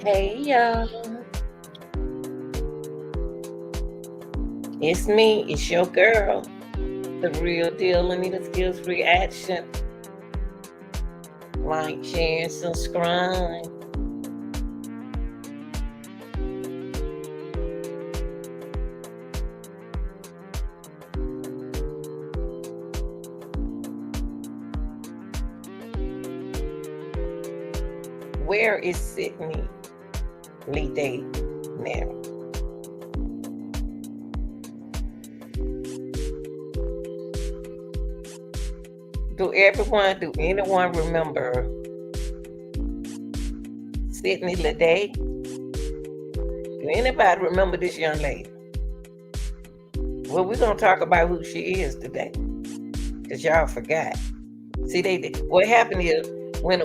Hey y'all, it's me, it's your girl, the real deal. Anita Skills Reaction. Like, share, and subscribe. Where is Sydney Leday now? Do anyone remember Sydney Leday? Do anybody remember this young lady? Well, we're gonna talk about who she is today, cause y'all forgot. See, what happened is when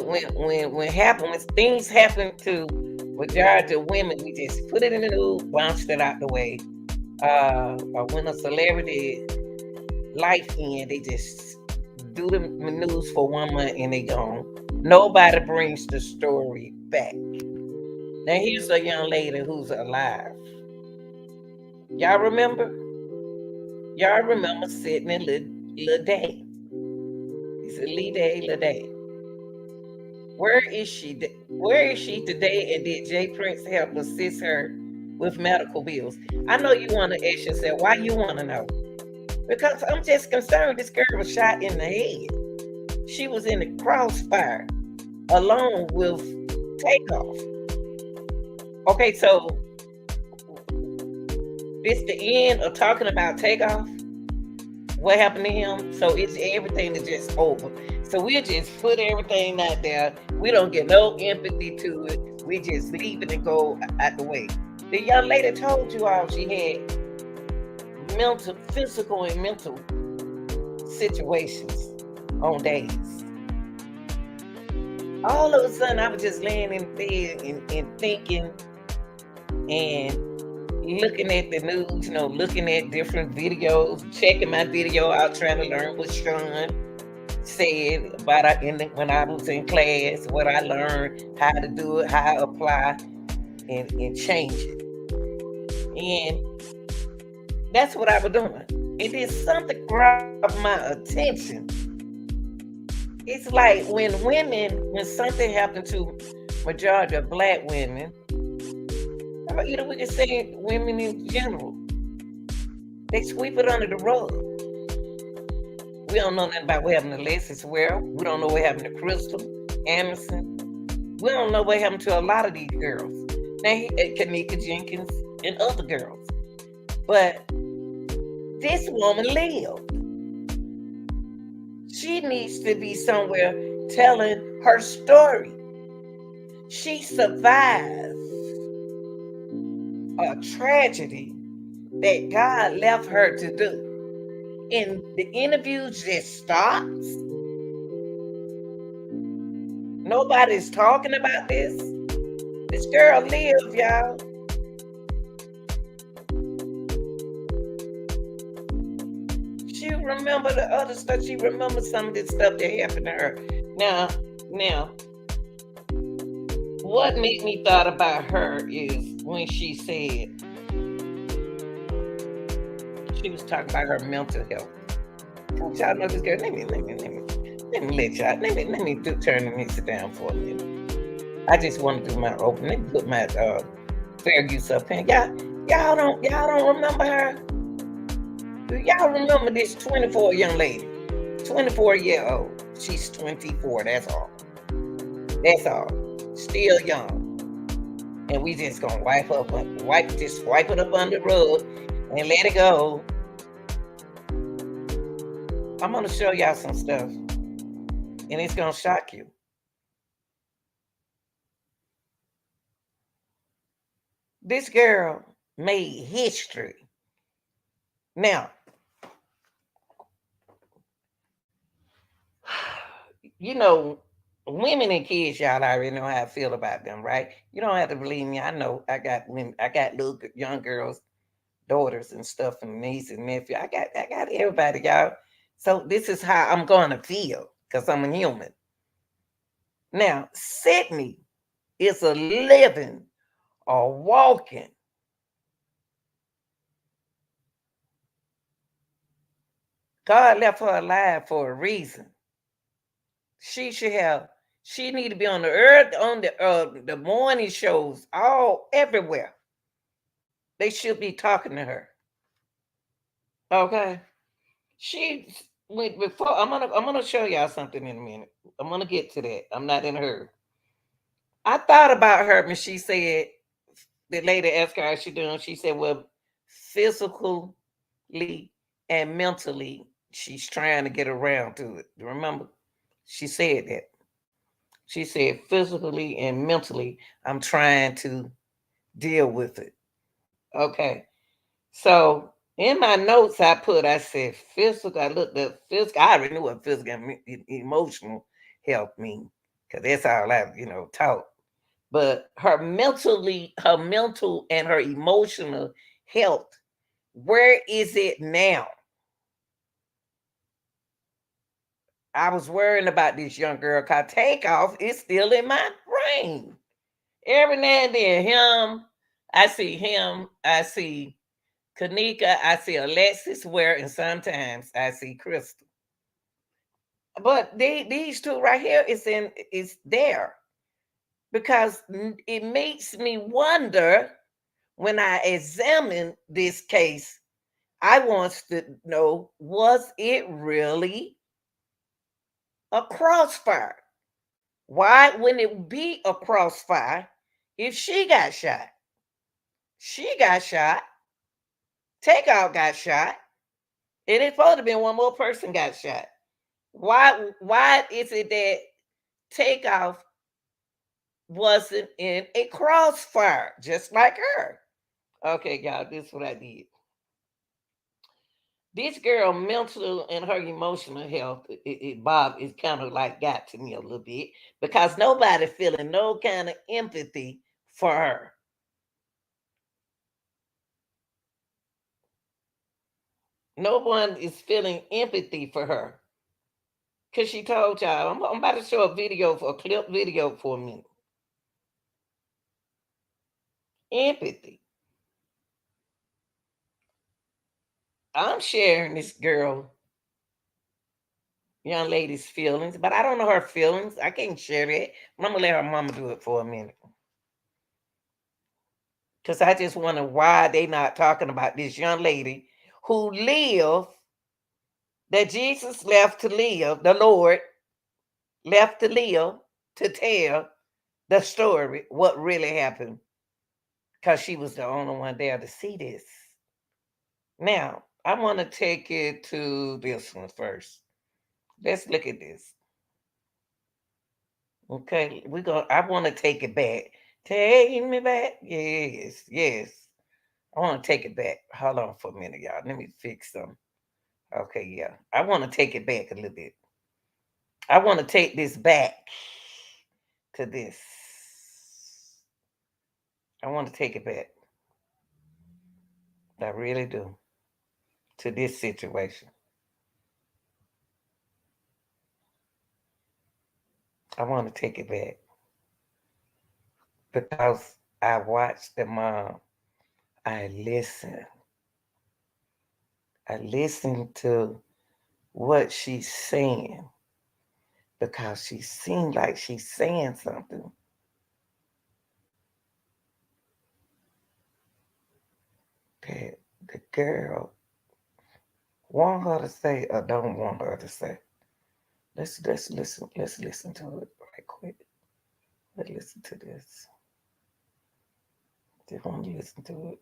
things happen to majority of women, we just put it in the news, bounced it out the way. Or when a celebrity life end, they just do the news for 1 month and they gone. Nobody brings the story back. Now here's a young lady who's alive. Y'all remember? Y'all remember Sydney Leday? It's a Leday. Where is she? Where is she today? And did Jay Prince help assist her with medical bills? I know you want to ask yourself, why you want to know? Because I'm just concerned this girl was shot in the head. She was in the crossfire along with Takeoff. Okay, so it's the end of talking about Takeoff. What happened to him? So it's everything is just over. So we just put everything out there. We don't get no empathy to it. We just leave it and go out the way. The young lady told you all she had physical and mental situations on days. All of a sudden, I was just laying in bed and thinking and looking at the news, looking at different videos, checking my video out, trying to learn what Sean said about when I was in class, what I learned, how to do it, how I apply and change it. And that's what I was doing. And then something grabbed my attention. It's like when something happened to majority of Black women, we can say women in general, they sweep it under the rug. We don't know nothing about what happened to Alexis Ware. We don't know what happened to Crystal Anderson. We don't know what happened to a lot of these girls. Now, Kanika Jenkins and other girls. But this woman lived. She needs to be somewhere telling her story. She survived a tragedy that God left her to do. And the interview just stops. Nobody's talking about this. This girl lived, y'all. She remember the other stuff. She remembers some of this stuff that happened to her. Now, what made me thought about her is when she said she was talking about her mental health. Don't y'all know this girl? Let me let y'all. Let me turn the music down for a minute. I just want to do my opening. Put my fair use up here. Y'all don't remember her? Do y'all remember this 24 young lady, 24-year-old? She's 24. That's all. That's all. Still young. And we just gonna wipe it up under the rug and let it go. I'm gonna show y'all some stuff, and it's gonna shock you. This girl made history. Now, you know, women and kids, y'all already know how I feel about them, right? You don't have to believe me. I know I got women, I got little young girls, daughters and stuff, and niece and nephew. I got everybody, y'all. So this is how I'm gonna feel because I'm a human. Now, Sydney is a living or walking. God left her alive for a reason. She should have. She need to be on the earth, on the morning shows, all everywhere. They should be talking to her. Okay. She went before. I'm gonna show y'all something in a minute. I'm gonna get to that. I'm not in a hurry. I thought about her when she said the lady asked her how she doing. She said, "Well, physically and mentally, she's trying to get around to it." You remember? She said that. She said, "Physically and mentally, I'm trying to deal with it." Okay. So in my notes, I said physical. I looked up physical. I already knew what physical and emotional health mean because that's all I taught. But her mental and her emotional health, where is it now? I was worrying about this young girl called Takeoff. It's still in my brain. Every now and then, I see him, I see Kanika, I see Alexis Ware, and sometimes I see Crystal. But these two right here is there because it makes me wonder when I examine this case. I want to know, was it really a crossfire? Why wouldn't it be a crossfire if she got shot? She got shot. Takeoff got shot. And it's supposed to be one more person got shot. Why is it that Takeoff wasn't in a crossfire just like her? Okay, y'all, this is what I did. This girl mental and her emotional health, Bob, is kind of like got to me a little bit because nobody feeling no kind of empathy for her. No one is feeling empathy for her because she told y'all. I'm about to show a clip video for a minute. Empathy. I'm sharing this young lady's feelings, but I don't know her feelings. I can't share it. I'm gonna let her mama do it for a minute. Because I just wonder why they not talking about this young lady who lived, that Jesus left to live, the Lord left to live to tell the story, what really happened. Because she was the only one there to see this. Now, I want to take it to this one first. Let's look at this. Okay, I want to take it back. Take me back. Yes, yes. I want to take it back. Hold on for a minute, y'all. Let me fix some. Okay, yeah. I want to take it back a little bit. I want to take this back to this. I want to take it back. I really do. To this situation. I want to take it back. Because I watched the mom. I listened. I listened to what she's saying because she seemed like she's saying something that the girl want her to say or don't want her to say. Let's listen. Let's listen to it right quick. Let's listen to this. Just want to listen to it.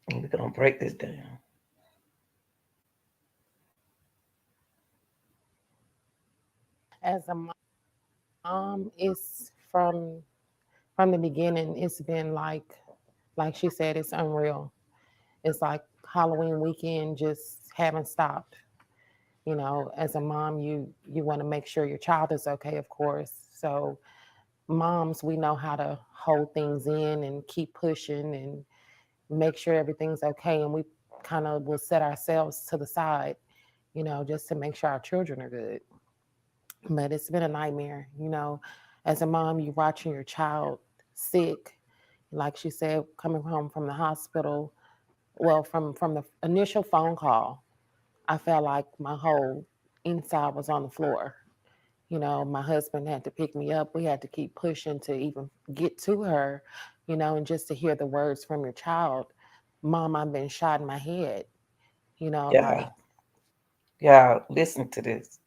And we're gonna break this down. As a mom, it's from the beginning, it's been like she said, it's unreal. It's like Halloween weekend just haven't stopped. You know, as a mom, you want to make sure your child is okay, of course. So moms, we know how to hold things in and keep pushing and make sure everything's okay. And we kind of will set ourselves to the side, you know, just to make sure our children are good. But it's been a nightmare, you know. As a mom, you're watching your child sick, like she said, coming home from the hospital. Well, from the initial phone call, I felt like my whole inside was on the floor. You know, my husband had to pick me up. We had to keep pushing to even get to her, you know, and just to hear the words from your child, Mom, I've been shot in my head, you know, Y'all, like y'all, listen to this.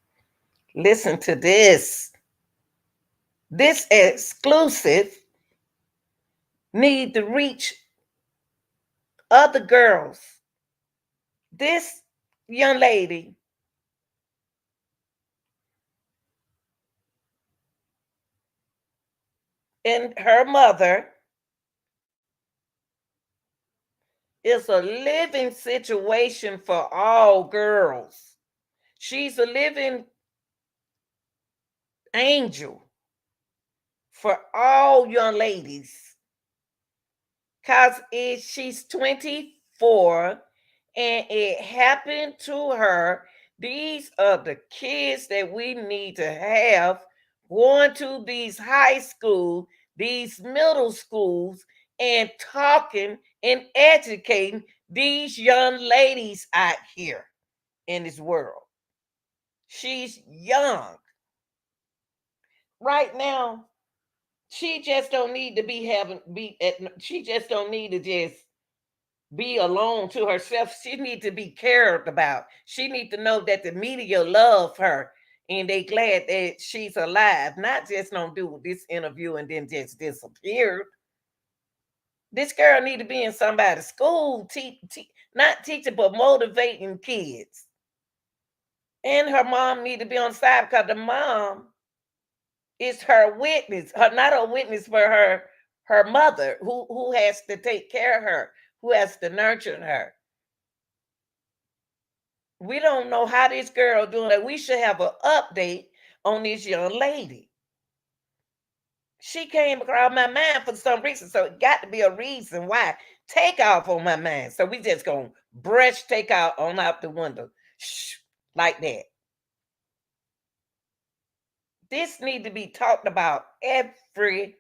Listen to this. This exclusive need to reach other girls. This young lady and her mother is a living situation for all girls. She's a living angel for all young ladies. Cause she's 24 and it happened to her. These are the kids that we need to have going to these high school, these middle schools, and talking and educating these young ladies out here in this world. She's young. Right now, she just don't need to be having be she just don't need to just be alone to herself. She need to be cared about. She need to know that the media love her and they glad that she's alive. Not just don't do this interview and then just disappear. This girl need to be in somebody's school, not teaching but motivating kids. And her mom need to be on side because the mom is her witness. Her not a witness for her mother who has to take care of her, who has to nurture her. We don't know how this girl doing that. We should have an update on this young lady. She came across my mind for some reason, so it got to be a reason why. Takeoff on my mind. So we just gonna brush Takeoff on out the window. Shh, like that. This need to be talked about every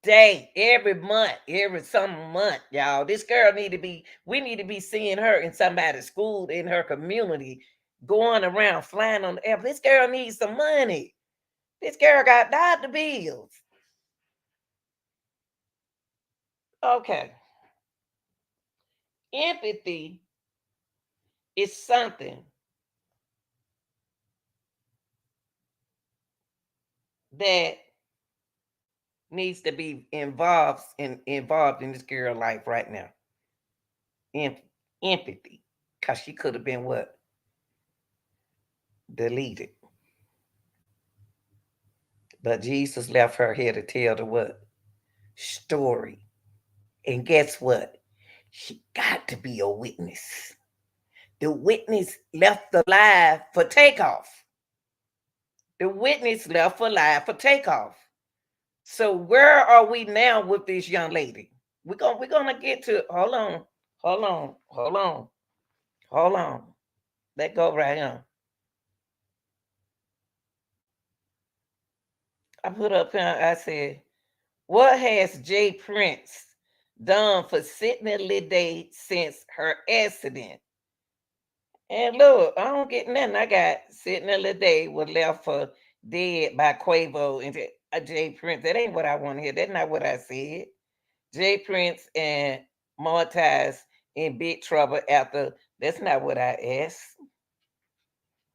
day, every month, every some month, y'all. This girl need to be, we need to be seeing her in somebody's school, in her community, going around flying on the air. This girl needs some money. This girl got doctor bills. Okay. Empathy is something that needs to be involved in this girl life right now. Em- Empathy. Cause she could have been what? Deleted. But Jesus left her here to tell the what? Story. And guess what? She got to be a witness. The witness left alive for Takeoff. The witness left alive for Takeoff. So where are we now with this young lady? We're gonna get to, hold on. Let go right here. I put up here, I said, what has Jay Prince done for Sydney Leday since her accident? And look, I don't get nothing. I got Sydney Leday was left for dead by Quavo and Jay Prince. That ain't what I want to hear. That's not what I said. Jay Prince and Montez, in big trouble after. That's not what I asked.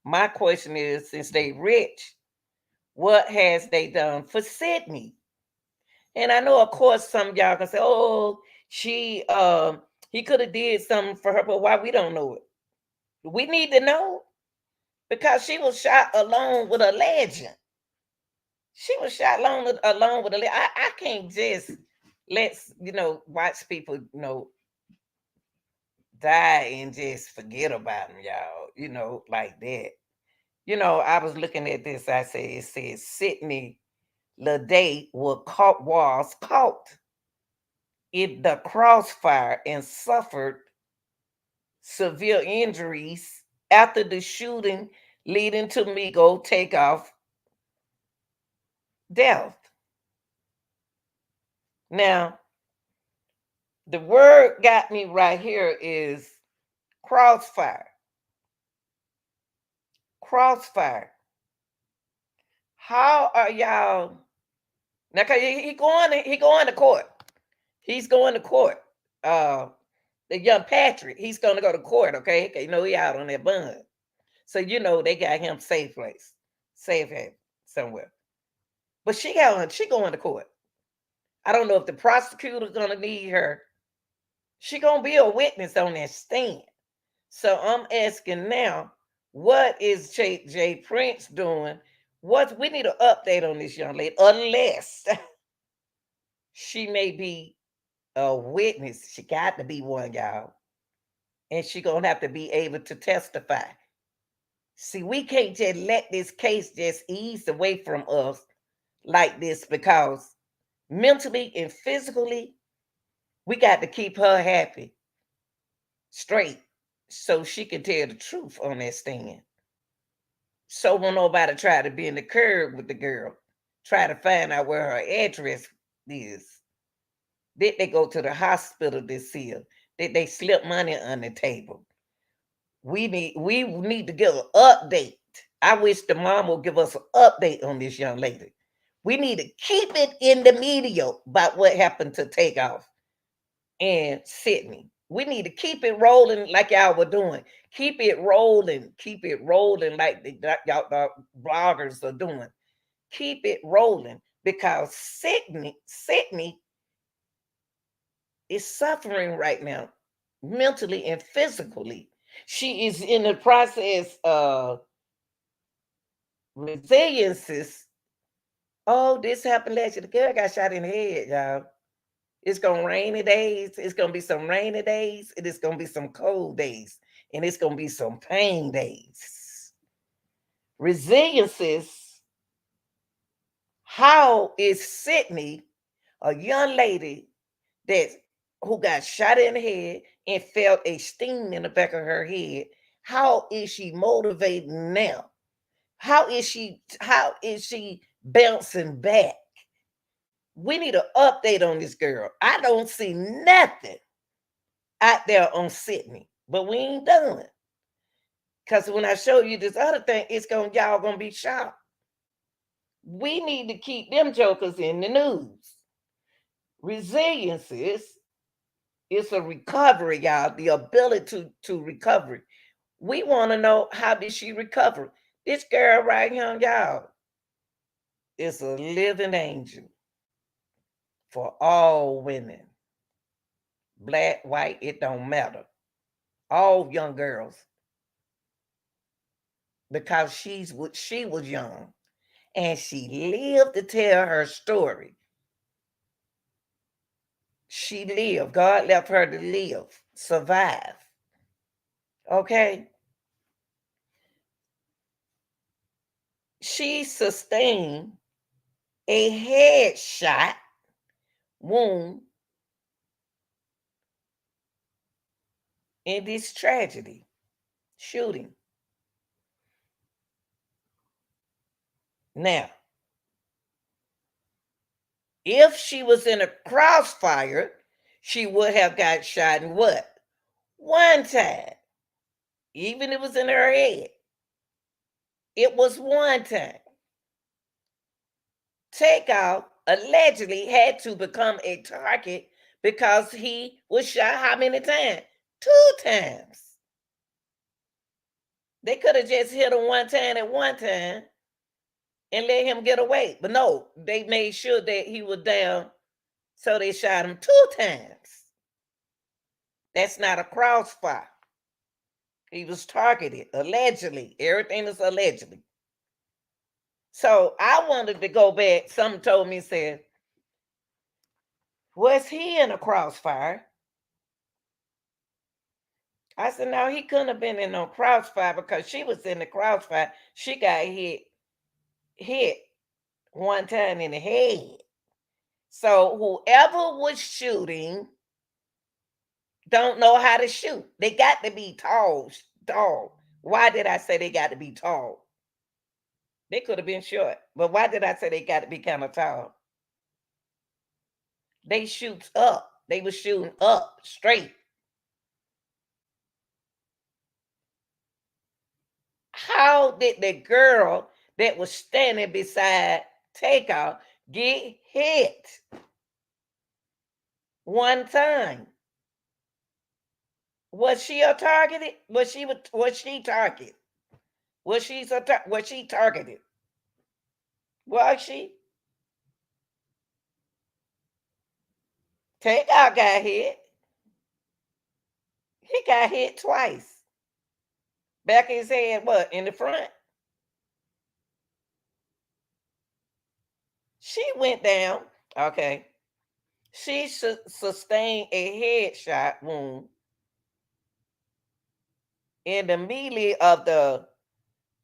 My question is, since they rich, what has they done for Sydney? And I know, of course, some of y'all can say, "Oh, she, he could have did something for her," but why we don't know it? We need to know because she was shot along with a legend. She was shot along with a legend. I can't just watch people die and just forget about them, y'all. Like that. I was looking at this. I said it says Sydney Leday was caught in the crossfire and suffered severe injuries after the shooting leading to Migo Takeoff death. Now, the word got me right here is crossfire. Crossfire. How are y'all now? Cause he going to court. He's going to court. The young Patrick, he's going to go to court. Okay, he out on that bond. So they got him safe place, safe haven somewhere. But she going to court. I don't know if the prosecutor's gonna need her. She gonna be a witness on that stand. So I'm asking now, what is J. Prince doing? What we need an update on this young lady, unless she may be a witness. She got to be one, y'all, and she gonna have to be able to testify. See, we can't just let this case just ease away from us like this because mentally and physically, we got to keep her happy, straight, so she can tell the truth on that stand. So when nobody try to be in the curb with the girl, try to find out where her address is. Did they go to the hospital this year? Did they slip money on the table? We need to give an update. I wish the mom will give us an update on this young lady. We need to keep it in the media about what happened to Takeoff and Sydney. We need to keep it rolling like y'all were doing. Keep it rolling. Keep it rolling like y'all the bloggers are doing. Keep it rolling because Sydney is suffering right now, mentally and physically. She is in the process of resiliences. Oh, this happened last year. The girl got shot in the head, y'all. It's gonna rainy days. It's gonna be some rainy days. It is gonna be some cold days, and it's gonna be some pain days. Resiliences. How is Sydney, a young lady that who got shot in the head and felt a sting in the back of her head? How is she motivated now? How is she bouncing back? We need an update on this girl. I don't see nothing out there on Sydney, but we ain't done. Because when I show you this other thing, y'all gonna be shocked. We need to keep them jokers in the news. Resilience is a recovery, y'all. The ability to recover. We want to know, how did she recover? This girl right here, y'all, is a living angel for all women. Black, white, it don't matter. All young girls. Because she was young and she lived to tell her story. She lived. God left her to live, survive. Okay? She sustained a headshot wound in this tragedy, shooting. Now, if she was in a crossfire, she would have got shot in what? One time. Even if it was in her head. It was one time. Takeoff allegedly had to become a target because he was shot how many times? 2 times. They could have just hit him one time at one time and let him get away. But no, they made sure that he was down, so they shot him 2 times. That's not a crossfire. He was targeted, allegedly. Everything is allegedly. So I wanted to go back. Someone told me, said, was he in a crossfire? I said, no, he couldn't have been in no crossfire because she was in the crossfire. She got hit one time in the head. So whoever was shooting don't know how to shoot. They got to be tall. Why did I say they got to be tall? They could have been short. But why did I say they got to be kind of tall? They shoot up. They were shooting up straight. How did the girl that was standing beside Takeoff get hit one time? Was she a targeted? Was she targeted? Was she targeted? Was she? Takeoff got hit. He got hit twice. Back of his head, what, in the front? She went down. Okay. She sustained a headshot wound in the melee of the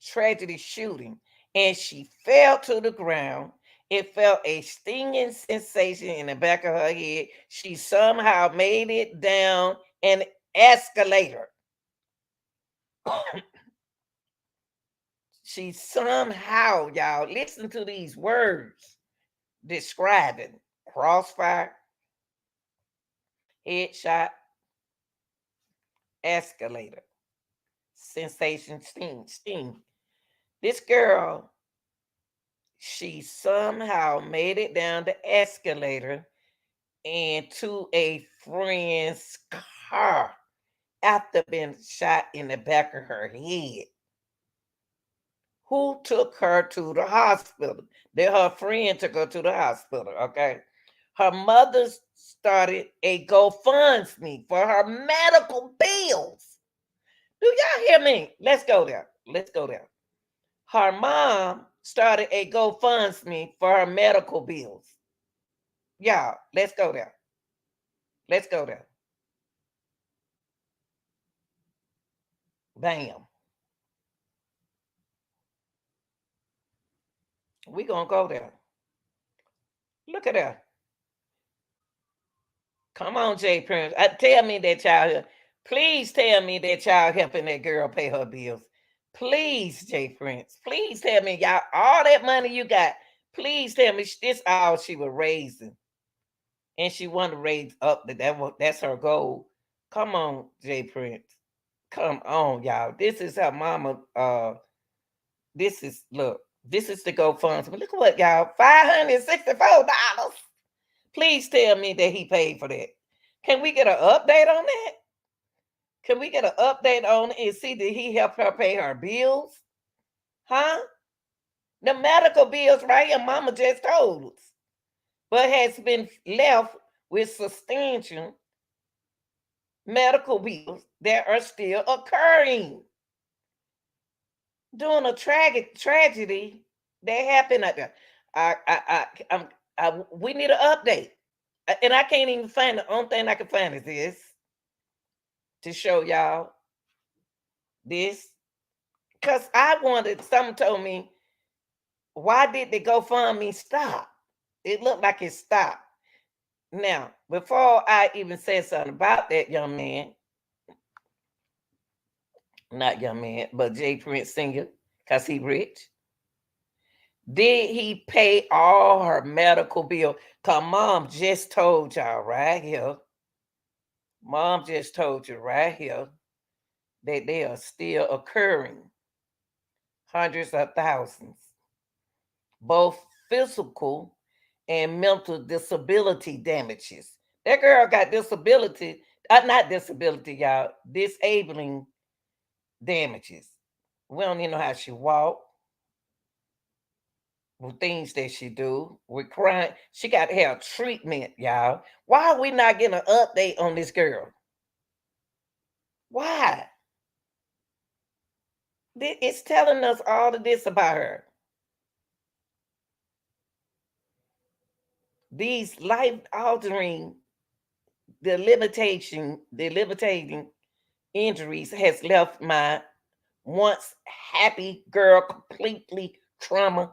tragedy shooting, and she fell to the ground. It felt a stinging sensation in the back of her head. She somehow made it down an escalator. She somehow, y'all, listen to these words describing crossfire, headshot, escalator, sensation, sting. This girl, she somehow made it down the escalator and to a friend's car after being shot in the back of her head. Who took her to the hospital? Her friend took her to the hospital, okay? Her mother started a GoFundMe for her medical bills. Do y'all hear me? Let's go there. Her mom started a GoFundMe for her medical bills. Y'all, let's go there. Bam. We gonna go there. Look at that. Come on, Jay Prince. Tell me that y'all, please tell me that y'all helping that girl pay her bills. Please, Jay Prince. Please tell me, y'all, all that money you got, please tell me this all she was raising. And she wanted to raise up that's her goal. Come on, Jay Prince. Come on, y'all. This is her mama. This is the GoFundMe. Look at what, y'all, $564. Please tell me that he paid for that. Can we get an update on that? Can we get an update on it and see that he helped her pay her bills? Huh? The medical bills right here, mama just told us. But has been left with substantial medical bills that are still occurring. During a tragedy that happened out there. We need an update. And I can't even find the only thing I can find is this to show y'all this. Because I wanted, someone told me, why did the GoFundMe stop? It looked like it stopped. Now, before I even said something about that young man, not young man, but Jay Prince Sr., because he rich, did he pay all her medical bill? Because mom just told y'all right here. Mom just told you right here that they are still occurring. Hundreds of thousands. Both physical and mental disability damages. That girl got disability, not disability, y'all, disabling damages. We don't even know how she walk, with things that she do. With crying, she got to have treatment, y'all. Why are we not getting an update on this girl? Why? It's telling us all of this about her. These life altering, debilitating injuries has left my once happy girl completely traumatized.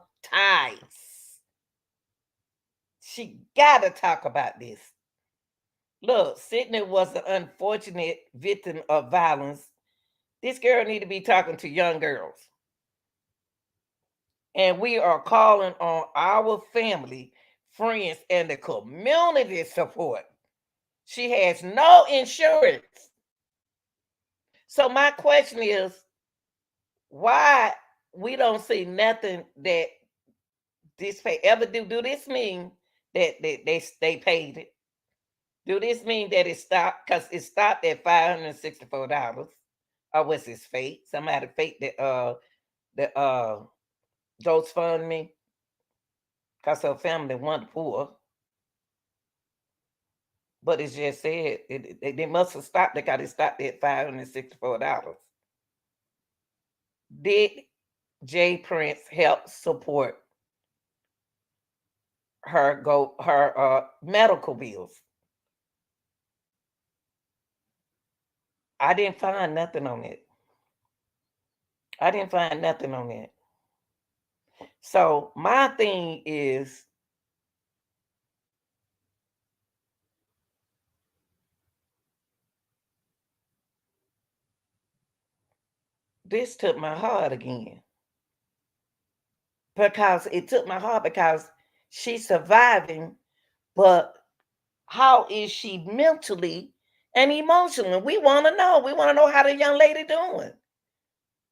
She gotta talk about this. Look, Sydney was an unfortunate victim of violence. This girl need to be talking to young girls. And we are calling on our family, friends, and the community support. She has no insurance. So my question is, why we don't see nothing that this pay ever do? Do this mean that they paid it? Do this mean that it stopped? Because it stopped at $564. Or was this fake? Somebody fake the Ghost Fund me because her family wasn't poor. But it's just said they must have stopped it because it stopped at $564. Did Jay Prince help support her medical bills? I didn't find nothing on it. I didn't find nothing on it. So my thing is, this took my heart again. Because it took my heart because she's surviving, but how is she mentally and emotionally? We want to know. We want to know how the young lady doing.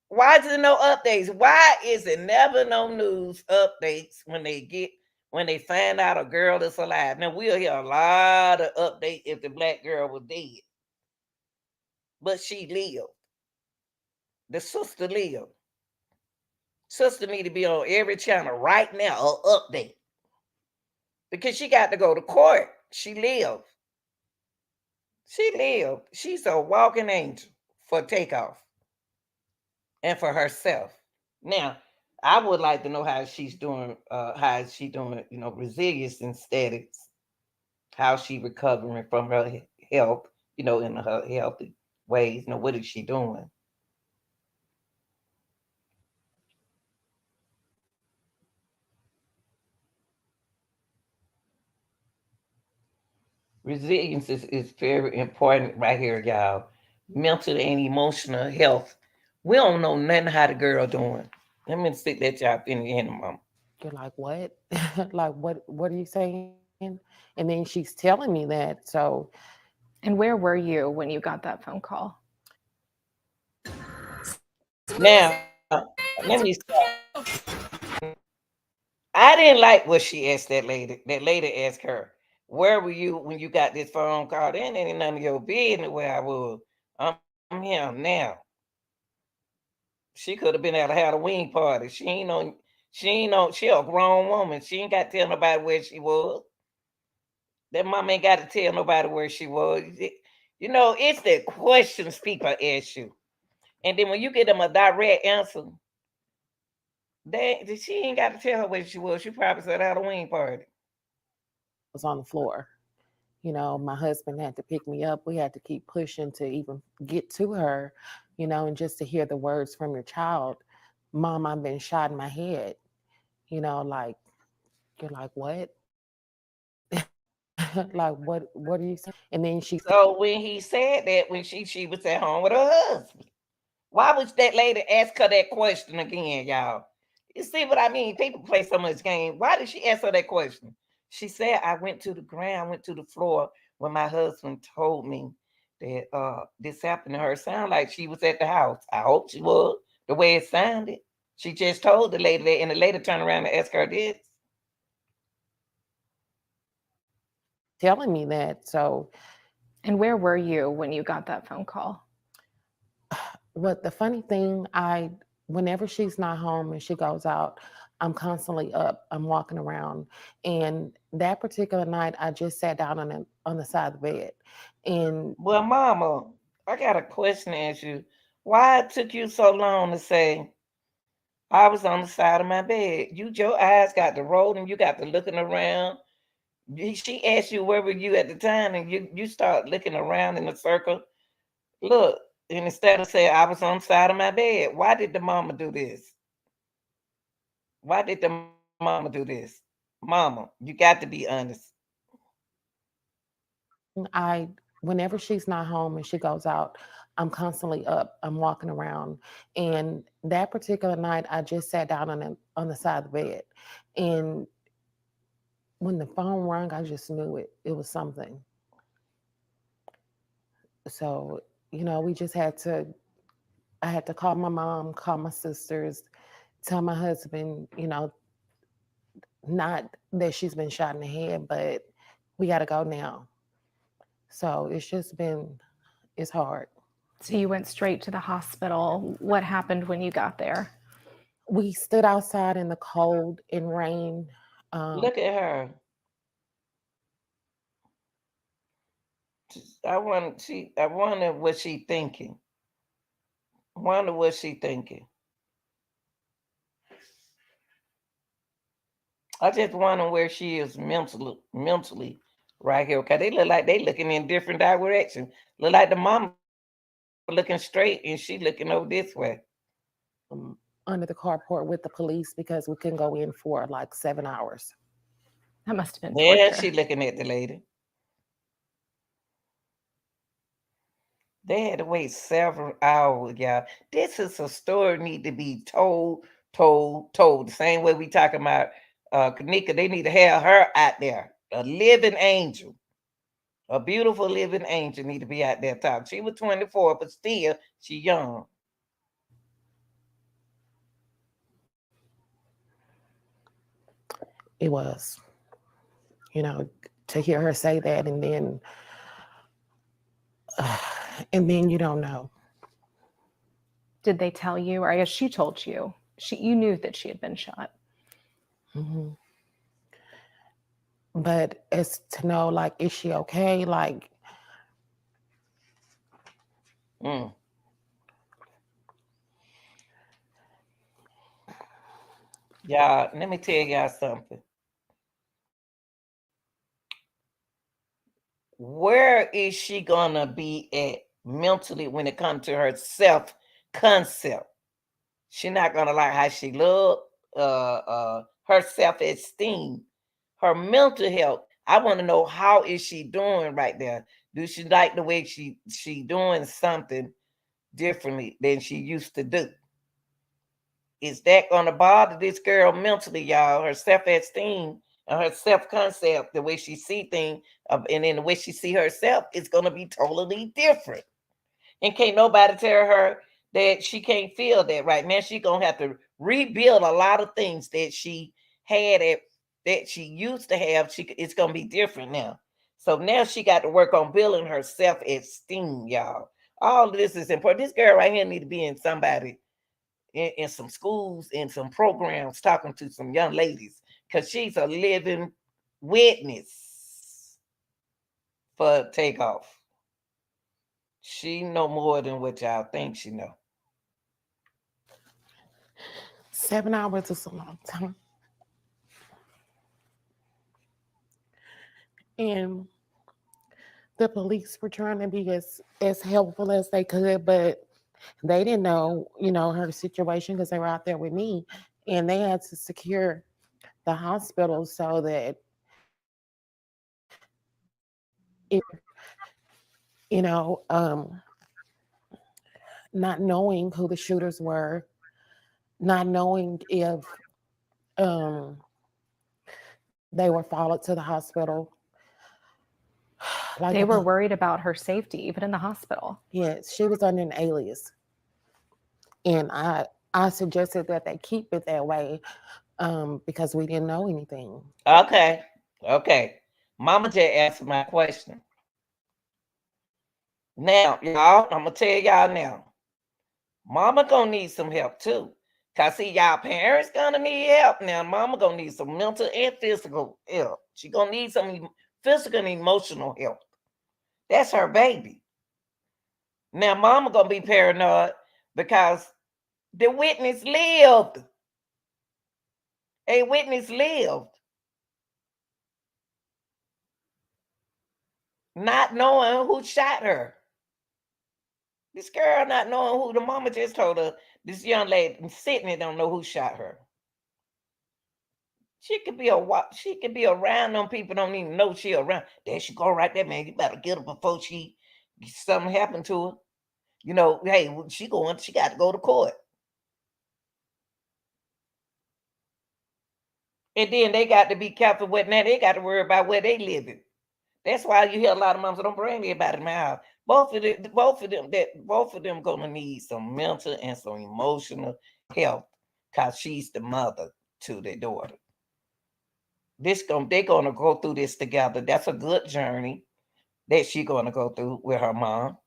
Why is there no updates? Why is it never no news updates when they find out a girl is alive? Now we'll hear a lot of updates if the black girl was dead, but she lived. The sister lived. Sister need to be on every channel right now, or update, because she got to go to court. She lived. She lived. She's a walking angel for Takeoff and for herself. Now, I would like to know how she's doing. How is she doing? Resilience and status. How she recovering from her health. In her healthy ways. What is she doing? Resilience is very important right here, y'all. Mental and emotional health. We don't know nothing how the girl doing. Let me stick that y'all in a moment. You're like, what? Like, what are you saying? And then she's telling me that. So And where were you when you got that phone call? Now, let me stop. I didn't like what she asked that lady. That lady asked her, "Where were you when you got this phone call?" That ain't none of your business where I was. I'm here now. She could have been at a Halloween party. She a grown woman. She ain't got to tell nobody where she was. That mom ain't got to tell nobody where she was. It's the questions people ask you. And then when you get them a direct answer, she ain't got to tell her where she was. She probably said Halloween party. was on the floor. My husband had to pick me up. We had to keep pushing to even get to her, and just to hear the words from your child, Mom, I've been shot in my head. Like, you're like, what? Like, what are you saying? And then she So when he said that, when she was at home with her husband, why would that lady ask her that question again, y'all? You see what I mean? People play so much game. Why did she ask her that question? She said, "I went to the ground, went to the floor when my husband told me that this happened to her." Sound like she was at the house. I hope she was. The way it sounded, she just told the lady that, and the lady turned around and asked her this. telling me that. So, And where were you when you got that phone call? what the funny thing, whenever she's not home and she goes out, I'm constantly up. I'm walking around. And that particular night, I just sat down on the side of the bed. And Well, Mama, I got a question to ask you. Why it took you so long to say I was on the side of my bed? Your eyes got to rolling. You got to looking around. She asked you where were you at the time, and you start looking around in a circle. Look, and instead of saying I was on the side of my bed, why did the mama do this? Why did the mama do this? Mama, you got to be honest. I, whenever she's not home and she goes out, I'm constantly up. I'm walking around. And that particular night, I just sat down on the side of the bed. And when the phone rang, I just knew it was something. So, we just had to, I had to call my mom, call my sisters, tell my husband, not that she's been shot in the head, but we got to go now. So it's just been, it's hard. So you went straight to the hospital. What happened when you got there? We stood outside in the cold and rain. Look at her. I wonder what she thinking. Wonder what she thinking. I just wonder where she is mentally right here. Cause they look like they looking in different directions. Look like the mama looking straight and she looking over this way. Under the carport with the police because we couldn't go in for like 7 hours. That must have been Yeah, torture. she looking at the lady. They had to wait several hours, y'all. This is a story need to be told. The same way we talking about Kanika, they need to have her out there. A living angel. A beautiful living angel need to be out there talking. She was 24, but still, she young. It was, you know, to hear her say that and then you don't know. Did they tell you, or I guess she told you, you knew that she had been shot? Hmm. But it's to know, like, is she okay? Like, Mm. Y'all, let me tell y'all something. Where is she gonna be at mentally when it comes to her self concept? She not gonna like how she look, her self esteem, her mental health. I want to know how is she doing right there. Do she like the way she doing something differently than she used to do? Is that gonna bother this girl mentally, y'all? Her self esteem and her self concept, the way she see things, and then the way she see herself is gonna be totally different. And can't nobody tell her that she can't feel that right now. She gonna have to rebuild a lot of things that she had that she used to have. It's gonna be different now. So now she got to work on building her self-esteem, y'all. All of this is important. This girl right here need to be in somebody in some schools, in some programs, talking to some young ladies, because she's a living witness for Takeoff. She know more than what y'all think she know. 7 hours is a long time. And the police were trying to be as helpful as they could, but they didn't know, her situation because they were out there with me, and they had to secure the hospital so that if not knowing who the shooters were, not knowing if um, they were followed to the hospital. They were worried about her safety, even in the hospital. Yes, she was under an alias, and I suggested that they keep it that way because we didn't know anything. Okay. Mama just answered my question. Now, y'all, I'm gonna tell y'all now. Mama gonna need some help too. Cause see, y'all parents gonna need help now. Mama gonna need some mental and physical help. She gonna need some physical and emotional help. That's her baby. Now, mama gonna be paranoid because the witness lived. A witness lived. Not knowing who shot her. This girl not knowing who the mama just told her. This young lady sitting there don't know who shot her. She could be around them people don't even know she around. There she go right there, man. You better get her before something happened to her. You know, hey, she got to go to court. And then they got to be careful with now. They got to worry about where they living. That's why you hear a lot of moms don't bring anybody to my house. Both of them gonna need some mental and some emotional help because she's the mother to their daughter. They're gonna go through this together. That's a good journey that she's gonna go through with her mom.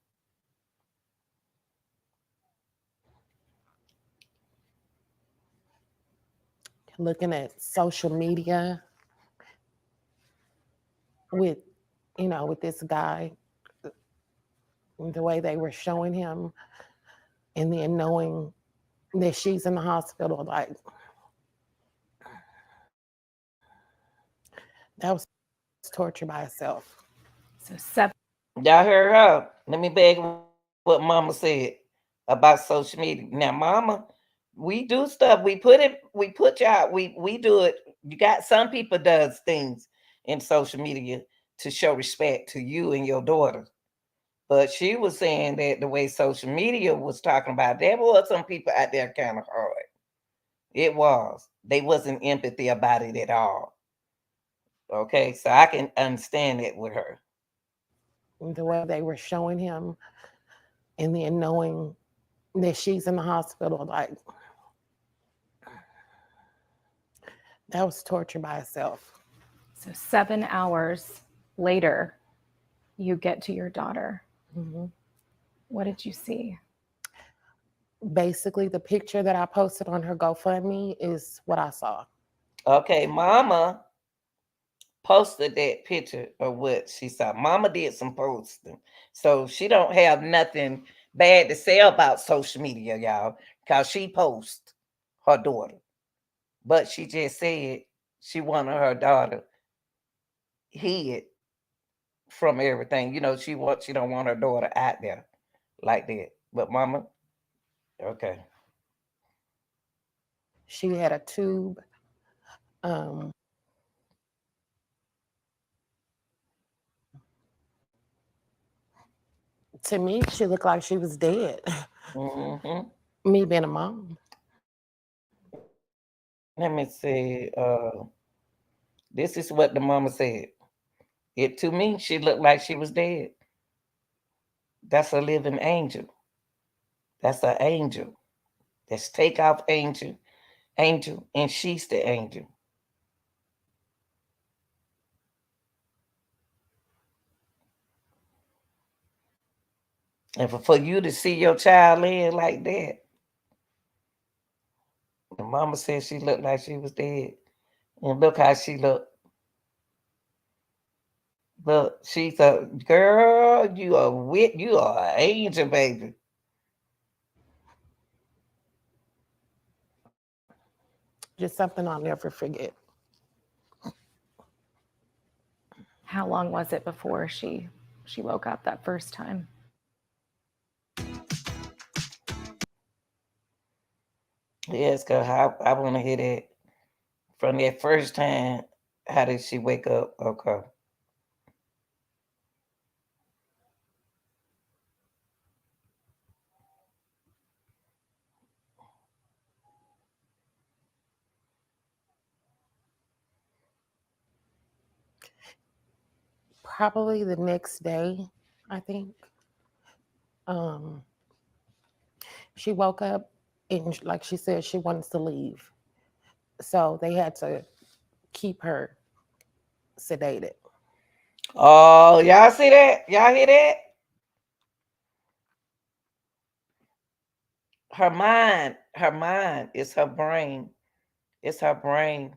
Looking at social media with, with this guy, the way they were showing him, and then knowing that she's in the hospital, like that was torture by itself. So 7. Y'all heard her. Let me beg what mama said about social media. Now, mama, we do stuff. We put y'all, we do it. You got some people does things in social media to show respect to you and your daughter. But she was saying that the way social media was talking about, there was some people out there kind of hard. It was. They wasn't empathy about it at all. Okay, so I can understand it with her. The way they were showing him, and then knowing that she's in the hospital, like that was torture by itself. So 7 hours later, you get to your daughter. Mm-hmm. What did you see? Basically, the picture that I posted on her GoFundMe is what I saw. Okay, mama posted that picture of what she saw. Mama did some posting. So she don't have nothing bad to say about social media, y'all, because she posts her daughter. But she just said she wanted her daughter hid from everything. You know, she don't want her daughter out there like that. But mama, okay. She had a tube. To me, she looked like she was dead. Mm-hmm. Me being a mom. Let me see. This is what the mama said. It to me, she looked like she was dead. That's a living angel. That's an angel. That's Takeoff angel, and she's the angel. And for you to see your child laying like that, the mama said she looked like she was dead. And look how she looked. Look, she's a girl. You are an angel, baby. Just something I'll never forget. How long was it before she woke up that first time? Yes, cause I want to hear that from that first time. How did she wake up? Okay. Probably the next day, I think. Um, she woke up and, like she said, she wanted to leave. So they had to keep her sedated. Oh, y'all see that? Y'all hear that? her mind is her brain. It's her brain.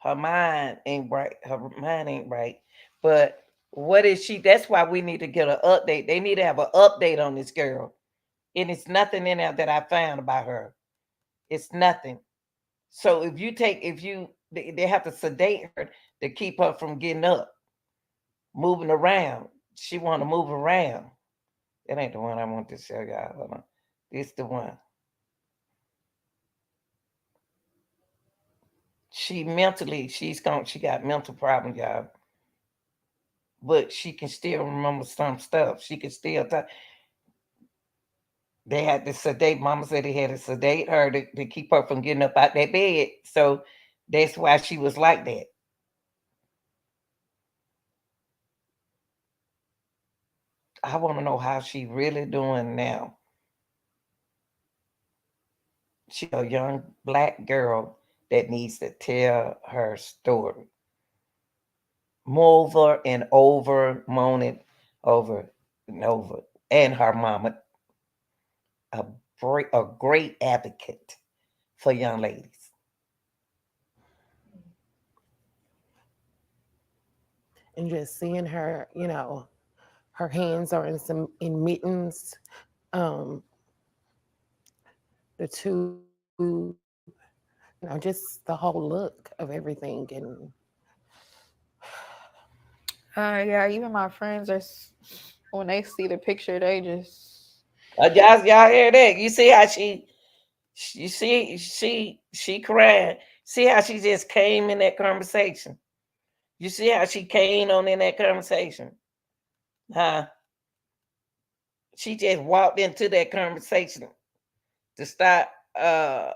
Her mind ain't right. Her mind ain't right. But what is she? That's why we need to get an update. They need to have an update on this girl. And it's nothing in there that I found about her. It's nothing. So if you they have to sedate her to keep her from getting up, moving around. She want to move around. That ain't the one I want to show y'all. Hold on. This the one. She got mental problems, y'all. But she can still remember some stuff. She can still talk. They had to sedate. Mama said they had to sedate her to keep her from getting up out that bed. So that's why she was like that. I want to know how she really doing now. She a young black girl that needs to tell her story. Over and over, moaning over and over. And her mama, a great advocate for young ladies. And just seeing her, her hands are in mittens. Um, the tube, just the whole look of everything. And Yeah, even my friends when they see the picture, they just Y'all hear that? You see how she crying. See how she just came in that conversation. You see how she came on in that conversation, huh? She just walked into that conversation to start. I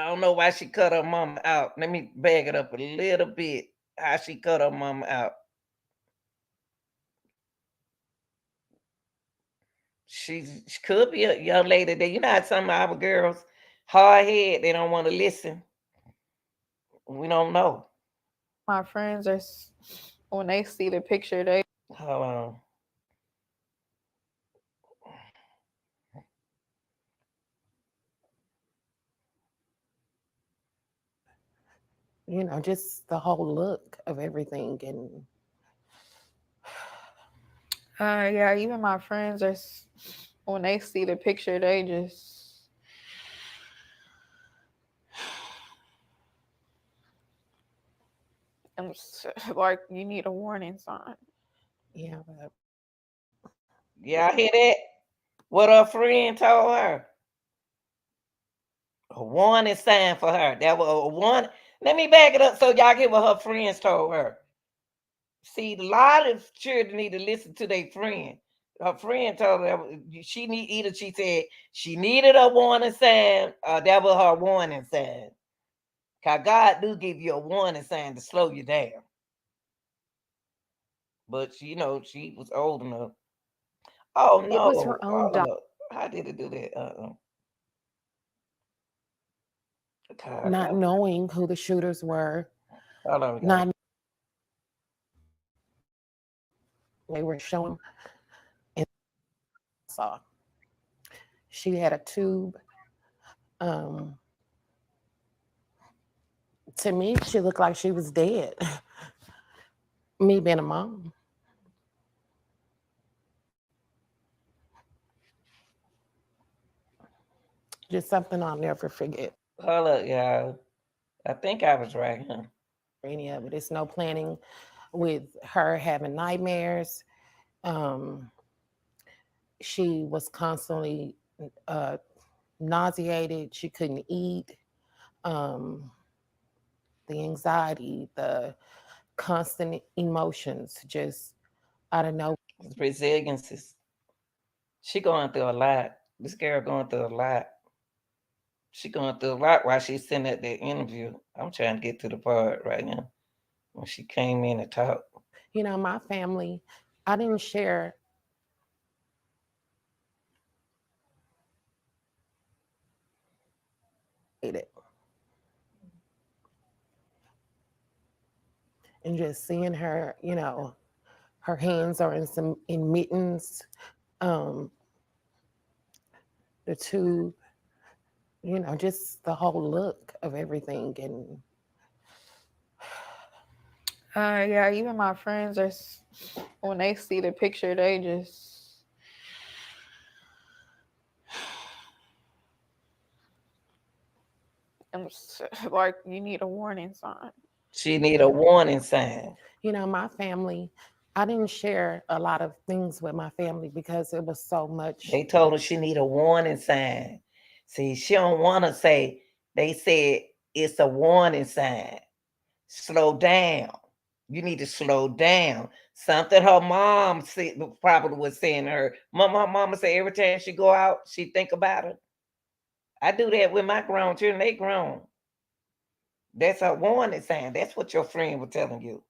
don't know why she cut her mama out. Let me bag it up a little bit. How she cut her mama out. She could be a young lady that you know how some of our girls hard head. They don't want to listen. We don't know. my friends when they see the picture, they Hold on. just the whole look of everything. And yeah, even my friends when they see the picture, they just I'm like, you need a warning sign. yeah, but Y'all hear that? What her friend told her? A warning sign for her. That was a one. Let me back it up so y'all get what her friends told her. See, a lot of children need to listen to their friend. Her friend told her she need either she said she needed a warning sign or that was her warning sign. Cause God do give you a warning sign to slow you down. But she was old enough. Oh It was no. her own Hold daughter. up. How did it do that? not God. knowing who the shooters were, Hold on, y'all. not they were showing and saw she had a tube. Um, to me, she looked like she was dead. Me being a mom, just something I'll never forget. Hold up, y'all. I think I was right, huh? Any of it. It's no planning with her having nightmares. Um, she was constantly uh, nauseated. She couldn't eat. Um, the anxiety, the constant emotions, just out of nowhere. Resilience. She going through a lot. This girl going through a lot. She going through a lot while she's sitting at that interview. I'm trying to get to the part right now when she came in and talked. My family, I didn't share it. And just seeing her, her hands are in mittens. Um, the two, just the whole look of everything. And Yeah, even my friends are when they see the picture, they just like you need a warning sign. She need a warning sign. my family, I didn't share a lot of things with my family because it was so much. They told her she need a warning sign. See, she don't want to say. They said it's a warning sign. Slow down. You need to slow down. Something her mom said, probably was saying to her. My mama say every time she go out, she think about it. I do that with my grown children. They grown. That's a warning sign. That's what your friend was telling you.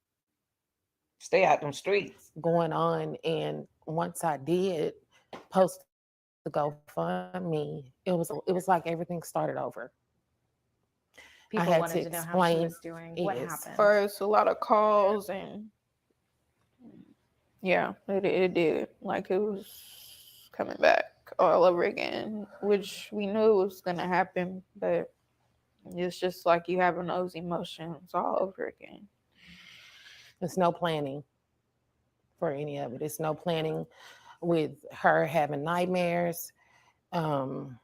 Stay out them streets. Going on. And once I did post the GoFundMe, it was like everything started over. I People had to wanted to know how she explain. was doing. What Yes. happened? First, a lot of calls and yeah, it did. Like it was coming back all over again, which we knew was gonna happen, but it's just like you having those emotions all over again. There's no planning for any of it. It's no planning with her having nightmares. Um,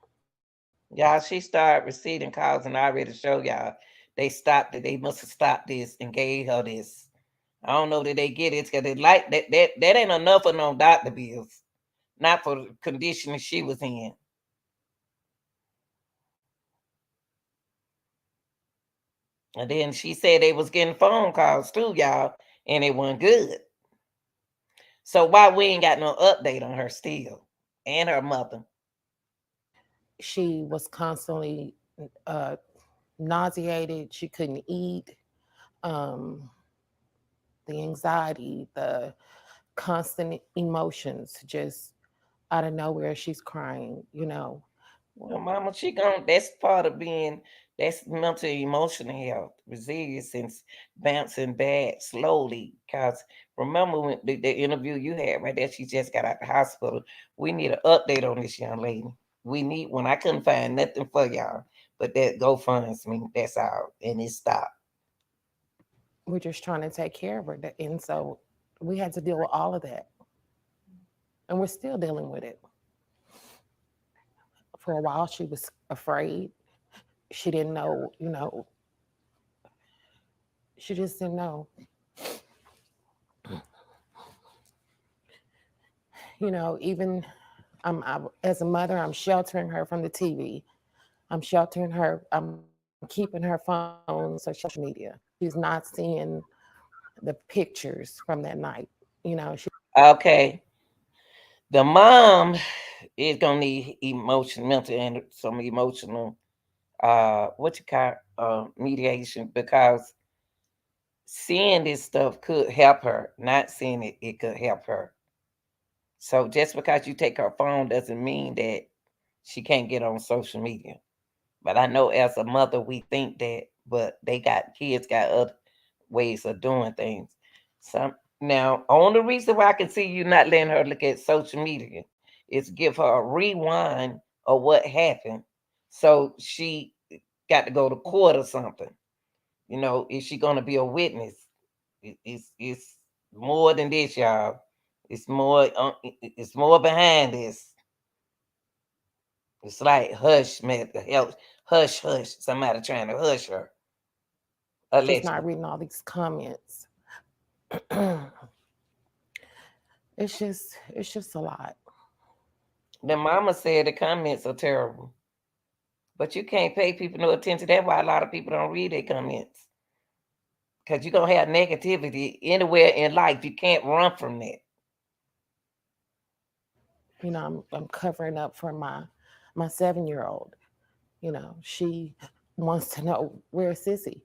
Y'all, she started receiving calls, and I already showed y'all. They stopped it. They must have stopped this and gave her this. I don't know that they get it because they like that ain't enough for no doctor bills. Not for the condition that she was in. And then she said they was getting phone calls too, y'all, and it wasn't good. So why we ain't got no update on her still and her mother? she was constantly uh, nauseated. She couldn't eat. Um, the anxiety, the constant emotions, just out of nowhere, she's crying. Well, mama, she gone. That's part of being. That's mental emotional health, resilience, and bouncing back slowly. Cause remember when the interview you had right there, she just got out the hospital. We need an update on this young lady. We need one. I couldn't find nothing for y'all, but that GoFundMe, that's all, and it stopped. We're just trying to take care of her. And so we had to deal with all of that. And we're still dealing with it. For a while, she was afraid. She didn't know, she just didn't know. Even as a mother, I'm sheltering her from the TV. I'm sheltering her. I'm keeping her phone, social media. She's not seeing the pictures from that night. She Okay, the mom is gonna need emotion, mental, and some emotional what you call mediation because seeing this stuff could help her. Not seeing it could help her. So just because you take her phone doesn't mean that she can't get on social media. But I know as a mother we think that, but kids got other ways of doing things. So now only reason why I can see you not letting her look at social media is give her a rewind of what happened. So she got to go to court or something. Is she gonna be a witness? It's more than this, y'all. It's more behind this. It's like hush, man, help, hush, hush. Somebody trying to hush her. just not Allegedly. reading all these comments. It's just a lot. The mama said the comments are terrible, but you can't pay people no attention. That's why a lot of people don't read their comments because you're gonna have negativity anywhere in life. You can't run from that. I'm covering up for my 7-year-old. She wants to know where's Sissy.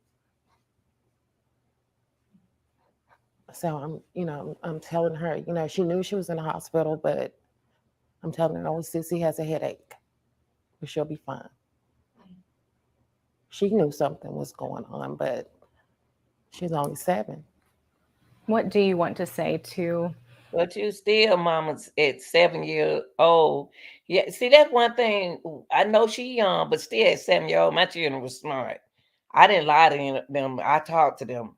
So I'm telling her, she knew she was in the hospital, but I'm telling her, oh, Sissy has a headache, but she'll be fine. She knew something was going on, but she's only 7. What do you want to say to But you still, mama's at 7 years old. Yeah, see, that's one thing. I know she young, but still at 7 year old, my children was smart. I didn't lie to them. I talked to them.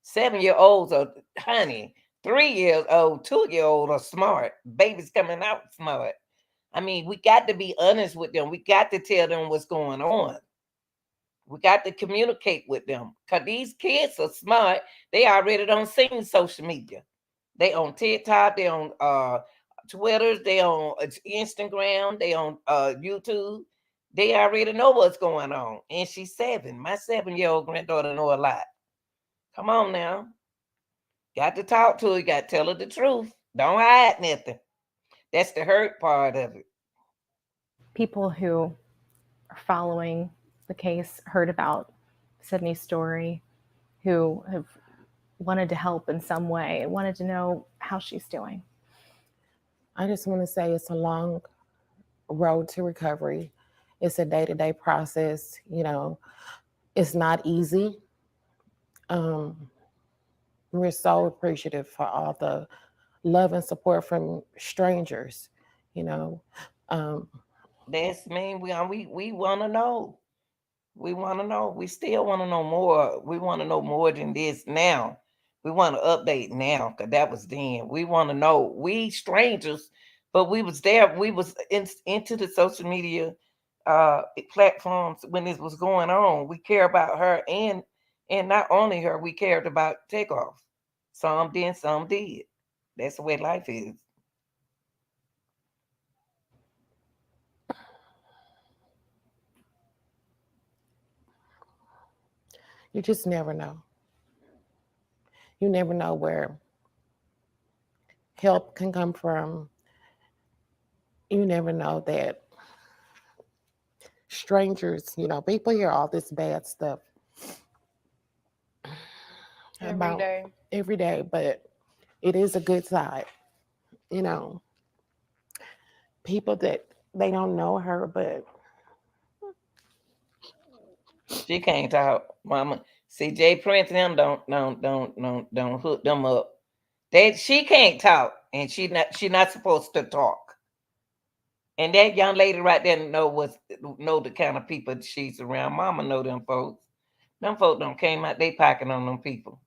7 year olds are, honey, 3 years old, 2 year old are smart. Babies coming out smart. I mean, we got to be honest with them. We got to tell them what's going on. We got to communicate with them. Because these kids are smart. They already don't seen social media. They on TikTok, they on Twitter, they on Instagram, they on YouTube. They already know what's going on. And she's 7. My 7 year old granddaughter know a lot. Come on now. Got to talk to her. Got to tell her the truth. Don't hide nothing. That's the hurt part of it. People who are following the case heard about Sydney's story, who have wanted to help in some way, wanted to know how she's doing. I just want to say it's a long road to recovery. It's a day-to-day process. It's not easy. We're so appreciative for all the love and support from strangers. You know, um, That's mean we want to know. We want to know. We still want to know more. We want to know more than this now. We want to update now because that was then. We want to know. We strangers, but we was there. We was into the social media platforms when this was going on. We care about her and not only her. We cared about Takeoff. Some did, some did. That's the way life is. you just never know. You never know where help can come from. You never know that strangers, people hear all this bad stuff Every about day. every day, but it is a good side. You know, people that they don't know her, but She can't talk, Mama. See, Jay Prince and them don't hook them up. She can't talk, and she not supposed to talk. And that young lady right there know the kind of people she's around. Mama know them folks. Them folks don't came out they pocket on them people.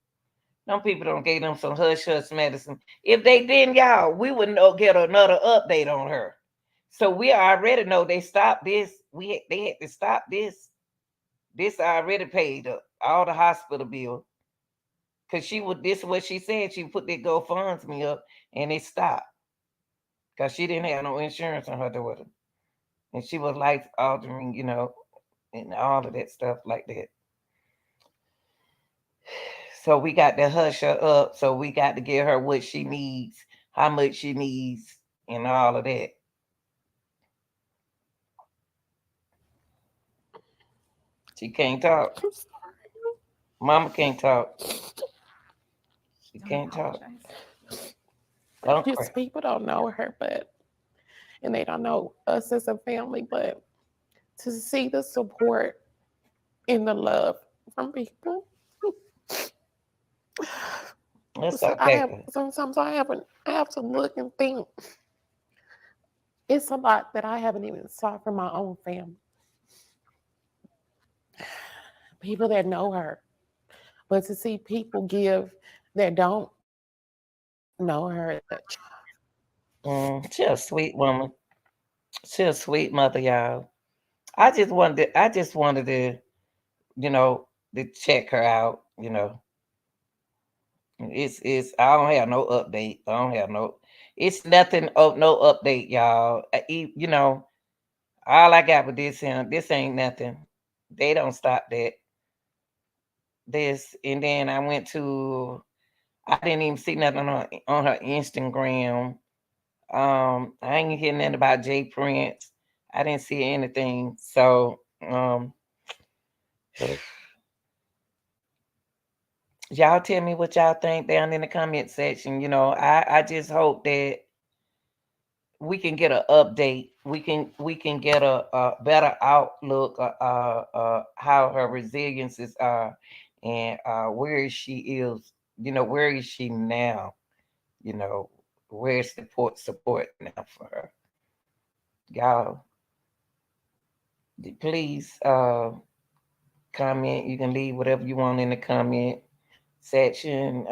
Them people don't give them some hush medicine. If they didn't, y'all, we would know get another update on her. So we already know they stopped this. They had to stop this. This already paid up all the hospital bill because she would. This is what she said. She put that GoFundMe up and it stopped because she didn't have no insurance on her daughter, and she was life altering, and all of that stuff like that. So we got to hush her up. So we got to give her what she needs, how much she needs, and all of that. She can't talk. I'm sorry. Mama can't talk. She Don't can't talk. apologize. Don't cry. Just people don't know her, and they don't know us as a family, but to see the support and the love from people. That's So I have okay. sometimes I have to look and think it's a lot that I haven't even saw from my own family. People that know her. But to see people give that don't know her, She a sweet woman. She a sweet mother, y'all. I just wanted to, you know, to check her out. It's I don't have no update. I don't have no. It's nothing. Oh, no update, y'all. All I got with this here. This ain't nothing. They don't stop that. This and then I went to. I didn't even see nothing on her Instagram. I ain't hear nothing about Jay Prince. I didn't see anything. So y'all tell me what y'all think down in the comment section. I just hope that we can get an update. We can get a better outlook how her resiliences are and where she is. Where is she now? You know, where's support now for her? Y'all, please comment. You can leave whatever you want in the comment section.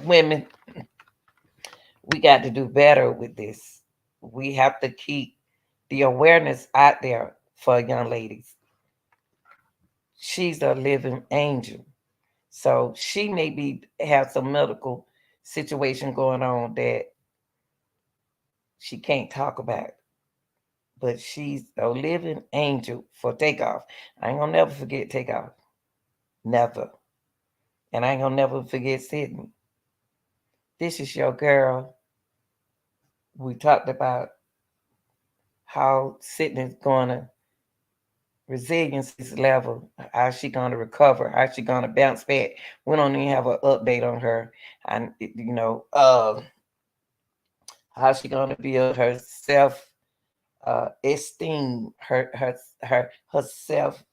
Women, we got to do better with this. We have to keep the awareness out there for young ladies. She's a living angel. So she may be have some medical situation going on that she can't talk about. But she's a living angel for Takeoff. I ain't gonna never forget Takeoff. Never. And I ain't gonna never forget Sydney. This is your girl. We talked about how Sydney's gonna resilience level, how she gonna recover, how she gonna bounce back. We don't even have an update on her. And how she gonna build her self esteem, her self,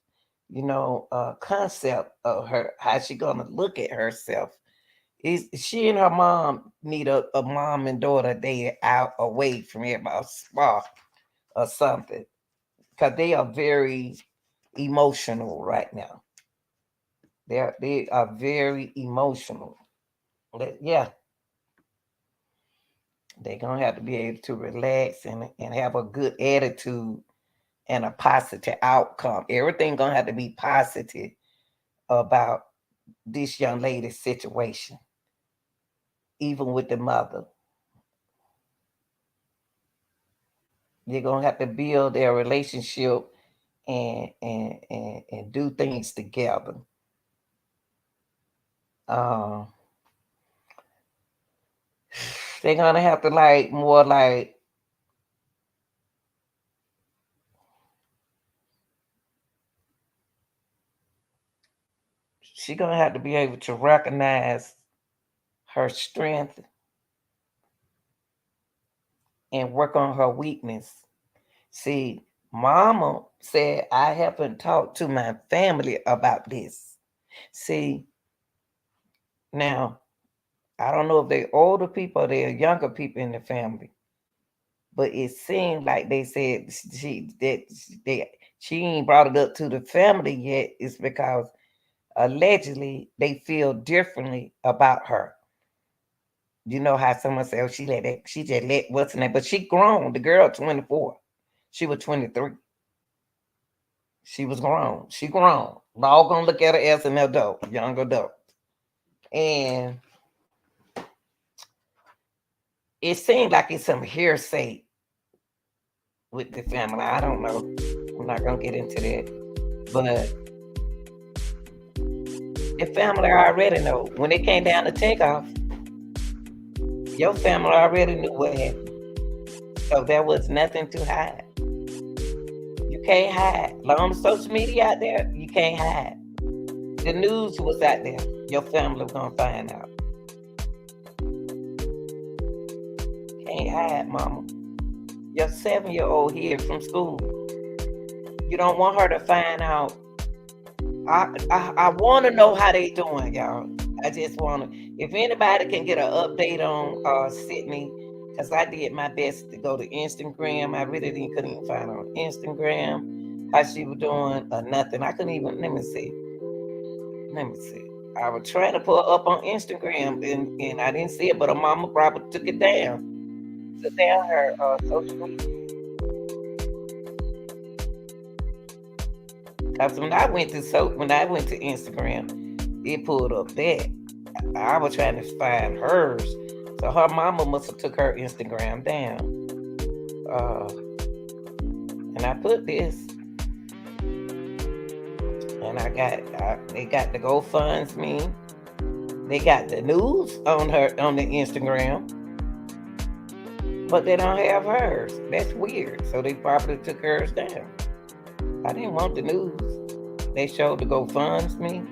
concept of her, how she gonna look at herself. Is she and her mom need a mom and daughter day out away from everybody, spa or something, because they are very emotional right now. They are very emotional. Yeah, they're gonna have to be able to relax and have a good attitude and a positive outcome. Everything gonna have to be positive about this young lady's situation, even with the mother. They're gonna have to build their relationship and do things together. Um, they're gonna have to she's gonna have to be able to recognize her strength and work on her weakness. See, mama said, I haven't talked to my family about this. See, now, I don't know if they're older people or they're younger people in the family, but it seemed like they said she ain't brought it up to the family yet. It's because allegedly they feel differently about her. You know how someone said, oh, she just let what's her name, but she grown. The girl 24, she was 23. She was grown. She grown. We're all gonna look at her as an adult, young adult. And it seemed like it's some hearsay with the family. I don't know. I'm not gonna get into that. But the family already know. When it came down to Takeoff, your family already knew what happened. So there was nothing to hide. You can't hide. Long as social media out there, you can't hide. The news was out there. Your family was gonna find out. Can't hide, mama. Your 7-year-old here from school. You don't want her to find out. I want to know how they doing, y'all. I just want to. If anybody can get an update on Sydney, because I did my best to go to Instagram. I really couldn't even find her on Instagram how she was doing or nothing. I couldn't even. Let me see. I was trying to put her up on Instagram and I didn't see it, but her mama probably took it down. Took down her social media. Because when I went to Instagram, it pulled up that. I was trying to find hers. So her mama must have took her Instagram down. And I put this. And they got the GoFundMe. They got the news on the Instagram. But they don't have hers. That's weird. So they probably took hers down. I didn't want the news. They showed the GoFundMe.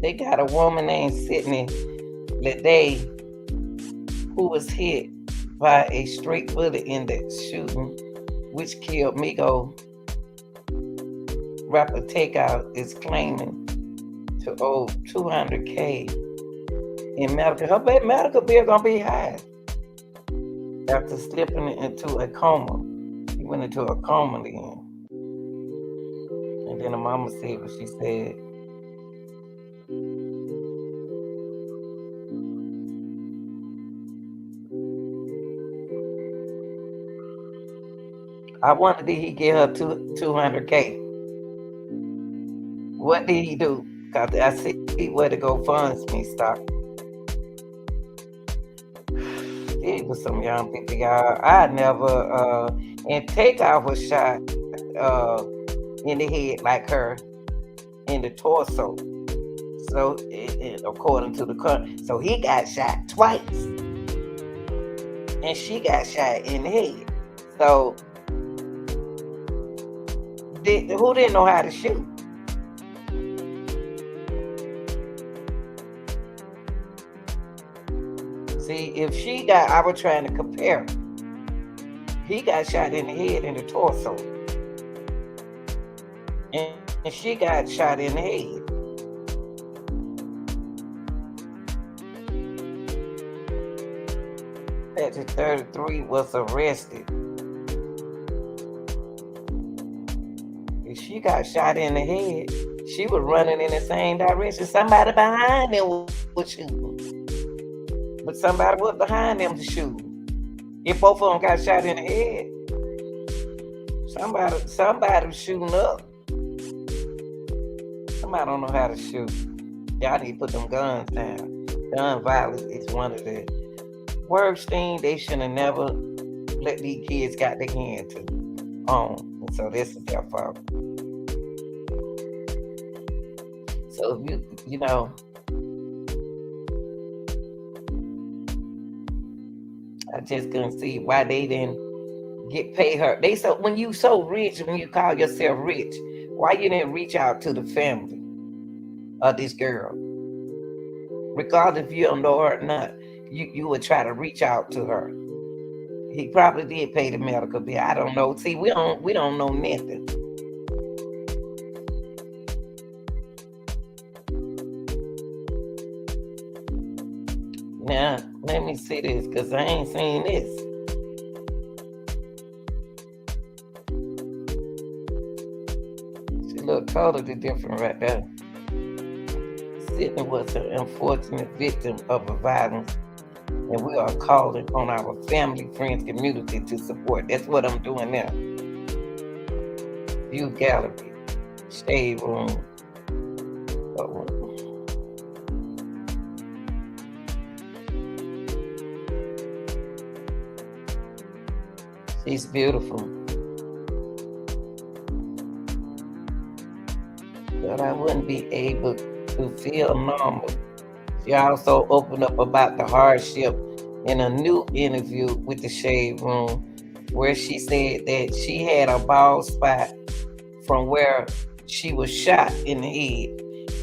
They got a woman named Sydney Leday who was hit by a straight bullet in that shooting, which killed Migo. Rapper Takeoff is claiming to owe $200K in medical. Her medical bill gonna be high after slipping into a coma. He went into a coma then. And then the mama said what she said. I wonder, did he give her $200K? What did he do? Because I see where the GoFundMe stopped. It was some young people, y'all. I never, and Takeoff was shot in the head like her, in the torso. So, according to the court, so he got shot twice. And she got shot in the head. So, who didn't know how to shoot? See, if she got, I was trying to compare. He got shot in the head and the torso. And she got shot in the head. Patrick 33 was arrested. If she got shot in the head, she was running in the same direction. Somebody behind them was shooting. But somebody was behind them to shoot. If both of them got shot in the head, somebody was shooting up. Somebody don't know how to shoot. Y'all need to put them guns down. Gun violence is one of the worst things. They should have never let these kids got their hand to own. And so this is their fault. So you know, I just couldn't see why they didn't pay her. They so when you so rich, when you call yourself rich, why you didn't reach out to the family of this girl? Regardless if you don't know her or not, you would try to reach out to her. He probably did pay the medical bill. I don't know. See, we don't know nothing. Now, let me see this, because I ain't seen this. She look totally different right there. Sydney was an unfortunate victim of a violence, and we are calling on our family, friends, community to support. That's what I'm doing now. View gallery, shade room. She's beautiful. But I wouldn't be able to feel normal. She also opened up about the hardship in a new interview with the Shade Room, where she said that she had a bald spot from where she was shot in the head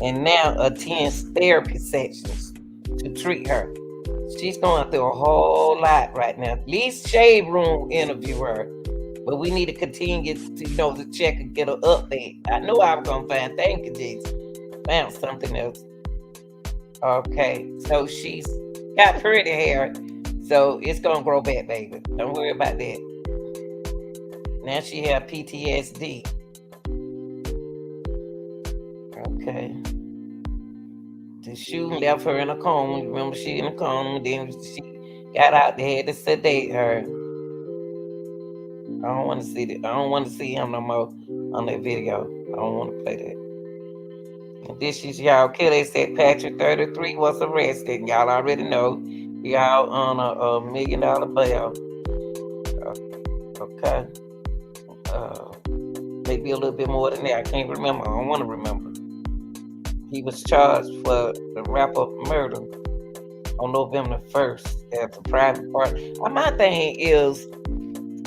and now attends therapy sessions to treat her. She's going through a whole lot right now. At least Shade Room interview her, but we need to continue to, to check and get an update. I know I was gonna find. Thank you, Jesus. Found something else. Okay, so she's got pretty hair, so it's gonna grow back, baby. Don't worry about that. Now she have PTSD. Okay. The shooting left her in a coma. Remember, she in a coma. Then she got out there to sedate her. I don't want to see that. I don't want to see him no more on that video. I don't want to play that. And this is y'all killer. They said Patrick 33 was arrested. Y'all already know. Y'all on a $1 million bail. Okay. Maybe a little bit more than that. I can't remember. I don't want to remember. He was charged for the rapper murder on November 1st at the private party. My thing is,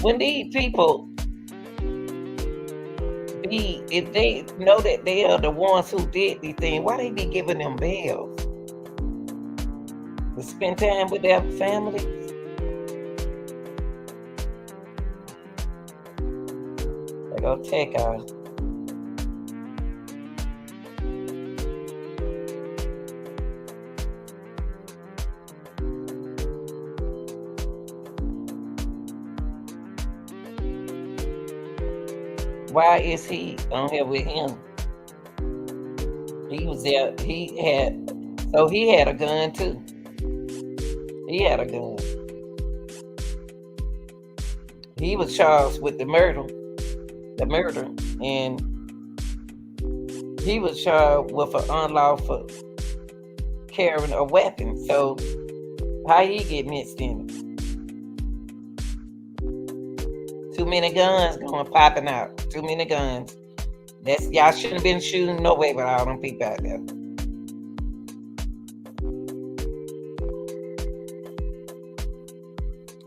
when these people if they know that they are the ones who did these things, why they be giving them bails? To spend time with their families? They go Takeoff. Why is he on here with him? He was there. He had a gun too. He had a gun. He was charged with the murder, and he was charged with an unlawful carrying a weapon. So how he get mixed in it? Too many guns going popping out. Too many guns. Y'all shouldn't have been shooting no way with all them people out there.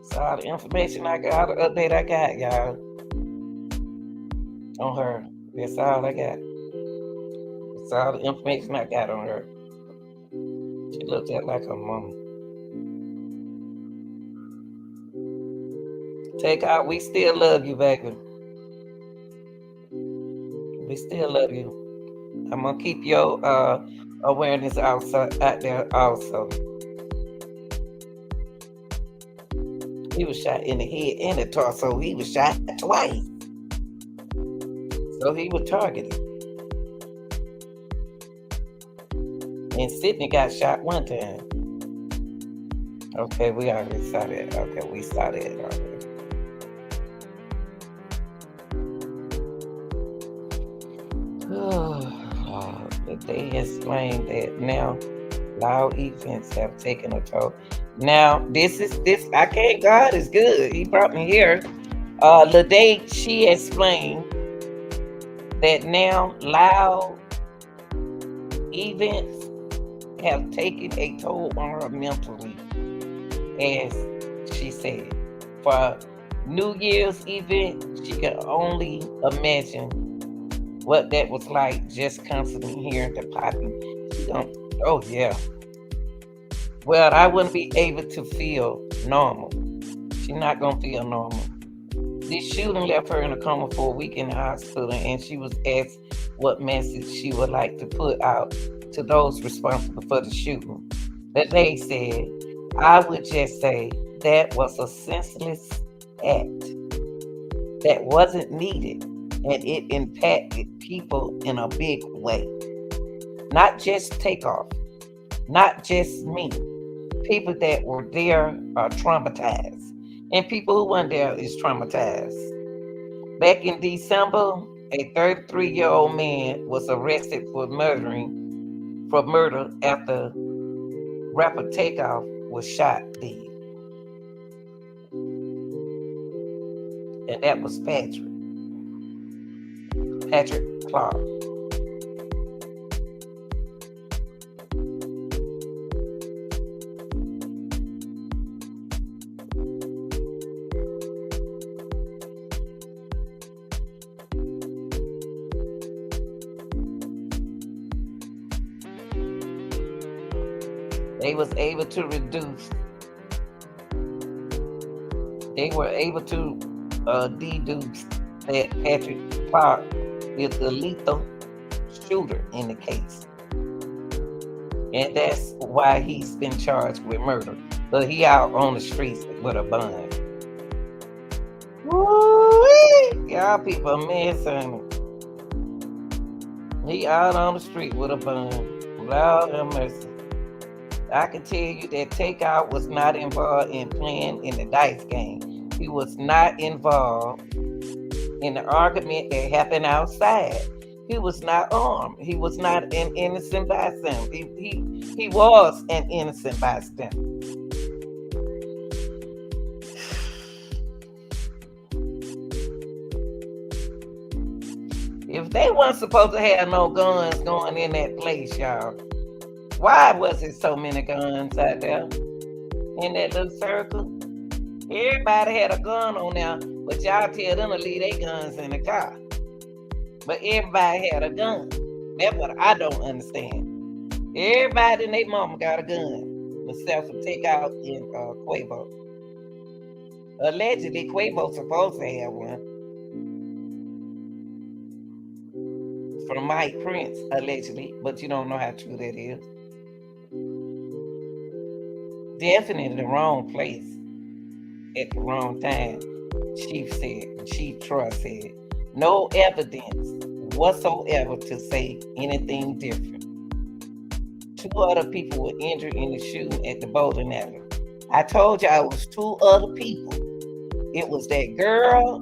That's all the information I got, all the update I got, y'all. On her. That's all I got. That's all the information I got on her. She looked at like her mama. Takeoff, we still love you, baby. We still love you. I'm gonna keep your awareness out there also. He was shot in the head and the torso. He was shot twice. So he was targeted. And Sydney got shot one time. Okay, we already saw that. Okay, we saw that already. They explained that now loud events have taken a toll. Now this I can't. God is good. He brought me here. Leday, she explained that now loud events have taken a toll on her mentally, as she said. For New Year's event, she could only imagine what that was like, just constantly hearing the popping. Oh yeah. Well, I wouldn't be able to feel normal. She's not gonna feel normal. This shooting left her in a coma for a week in the hospital, and she was asked what message she would like to put out to those responsible for the shooting. But they said, I would just say that was a senseless act that wasn't needed, and it impacted people in a big way. Not just Takeoff, not just me. People that were there are traumatized, and people who weren't there is traumatized. Back in December, a 33-year-old man was arrested for murder after rapper Takeoff was shot dead. And that was Patrick Clark. They were able to deduce that Patrick Clark is the lethal shooter in the case. And that's why he's been charged with murder. But he out on the streets with a bun. Woo-wee! Y'all people messing. He out on the street with a bun. Lord have mercy. I can tell you that Takeoff was not involved in playing in the dice game. He was not involved in the argument that happened outside. He was not armed. He was not an innocent bystander. He was an innocent bystander. If they weren't supposed to have no guns going in that place, y'all, why was there so many guns out there in that little circle? Everybody had a gun on there, but y'all tell them to leave their guns in the car. but everybody had a gun. That's what I don't understand. Everybody and their mama got a gun, except for Takeoff and Quavo. Allegedly, Quavo's supposed to have one from Mike Prince, allegedly, but you don't know how true that is. Definitely the wrong place at the wrong time, Chief Troy said. No evidence whatsoever to say anything different. 2 other people were injured in the shooting at the bowling alley. I told you it was 2 other people. It was that girl.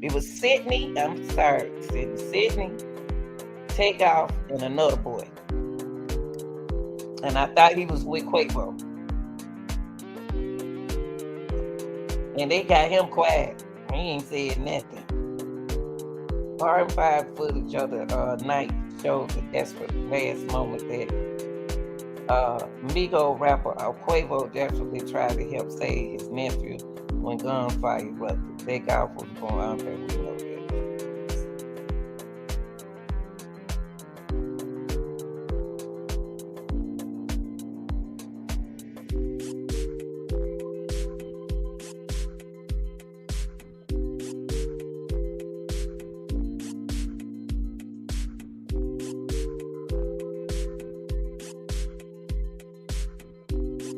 It was Sydney. I'm sorry, Sydney, Takeoff, and another boy. And I thought he was with Quavo. And they got him quiet. He ain't said nothing. Part 5 footage of the night showed the desperate last moment that Migo rapper Quavo desperately tried to help save his nephew when gunfire erupted. Takeoff was going out there. We know that.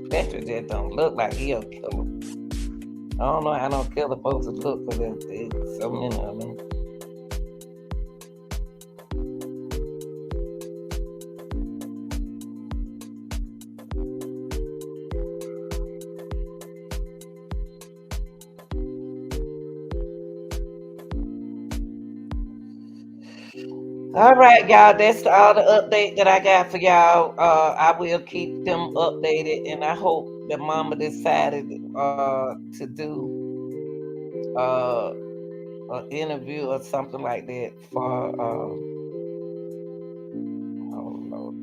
Patrick just don't look like he a killer. I don't know how no killer supposed to look, because there's so many of them. All right, y'all. That's all the update that I got for y'all. I will keep them updated, and I hope the mama decided to do an interview or something like that for. Oh Lord.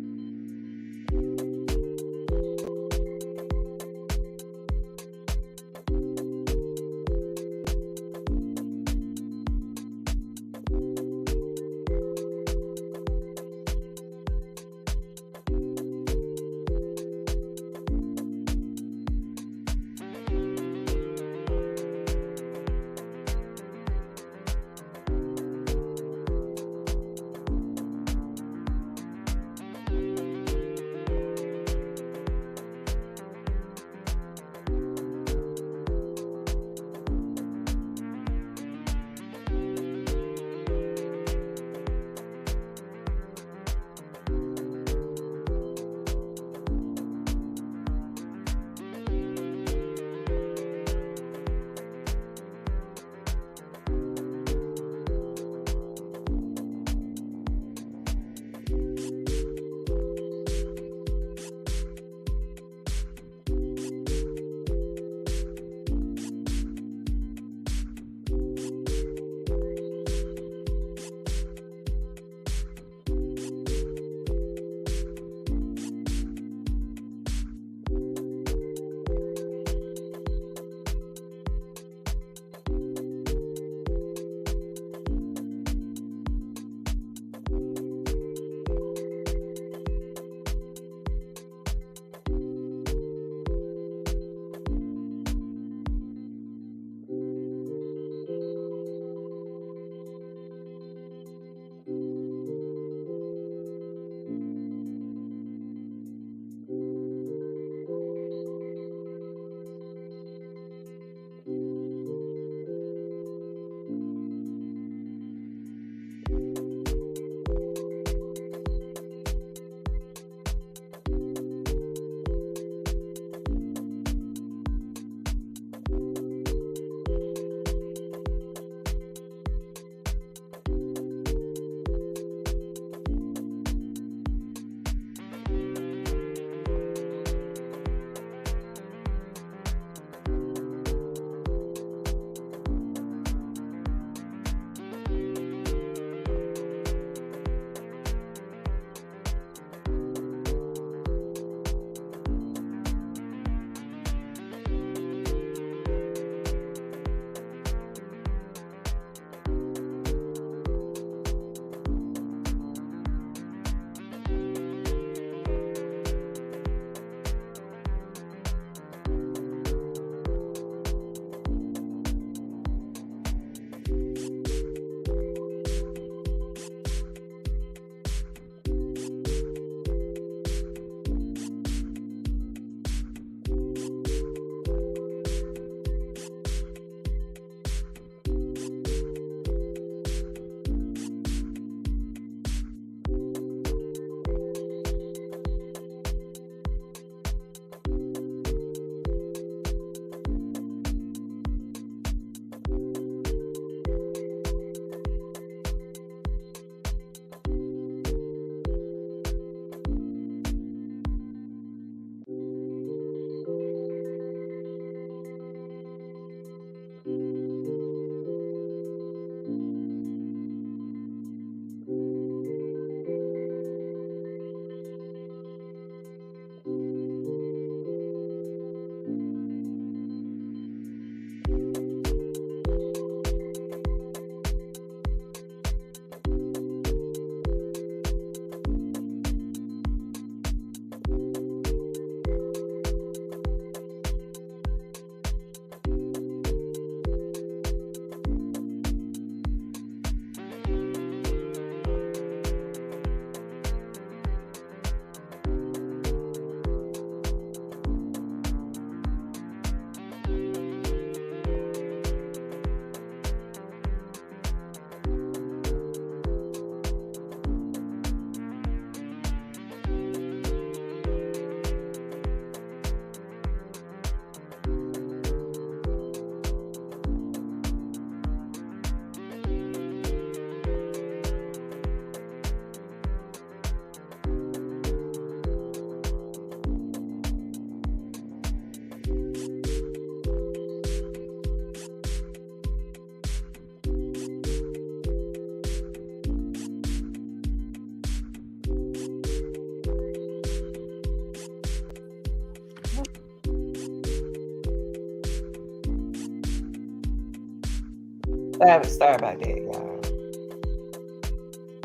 Sorry about that, y'all.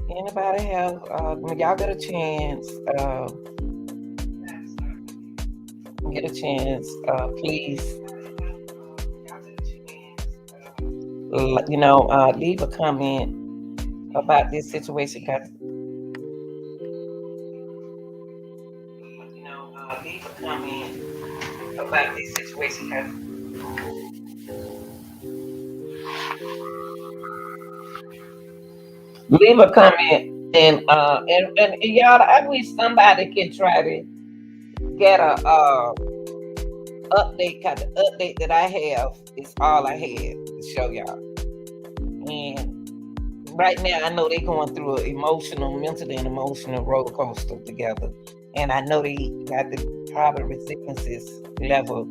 Anybody have, when y'all get a chance, please, leave a comment about this situation, because leave a comment about this situation, because leave a comment, and y'all, I wish somebody can try to get a update, because the update that I have is all I had to show y'all. And right now, I know they're going through an mentally and emotional roller coaster together. And I know they got the probably resilience level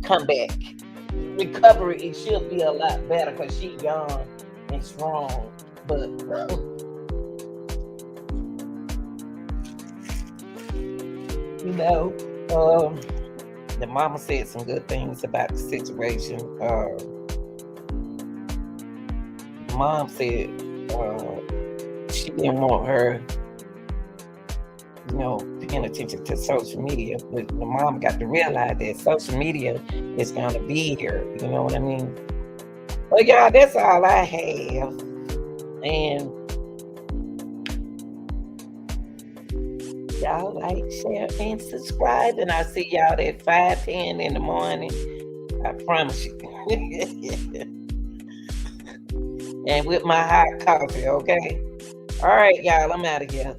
comeback. Recovery, it should be a lot better because she's young and strong. But the mama said some good things about the situation. Mom said she didn't want her, paying attention to social media, but the mom got to realize that social media is going to be here. You know what I mean? Well, y'all, that's all I have. And y'all like, share, and subscribe. And I'll see y'all at 5:10 in the morning. I promise you. And with my hot coffee, okay? All right, y'all, I'm out of here.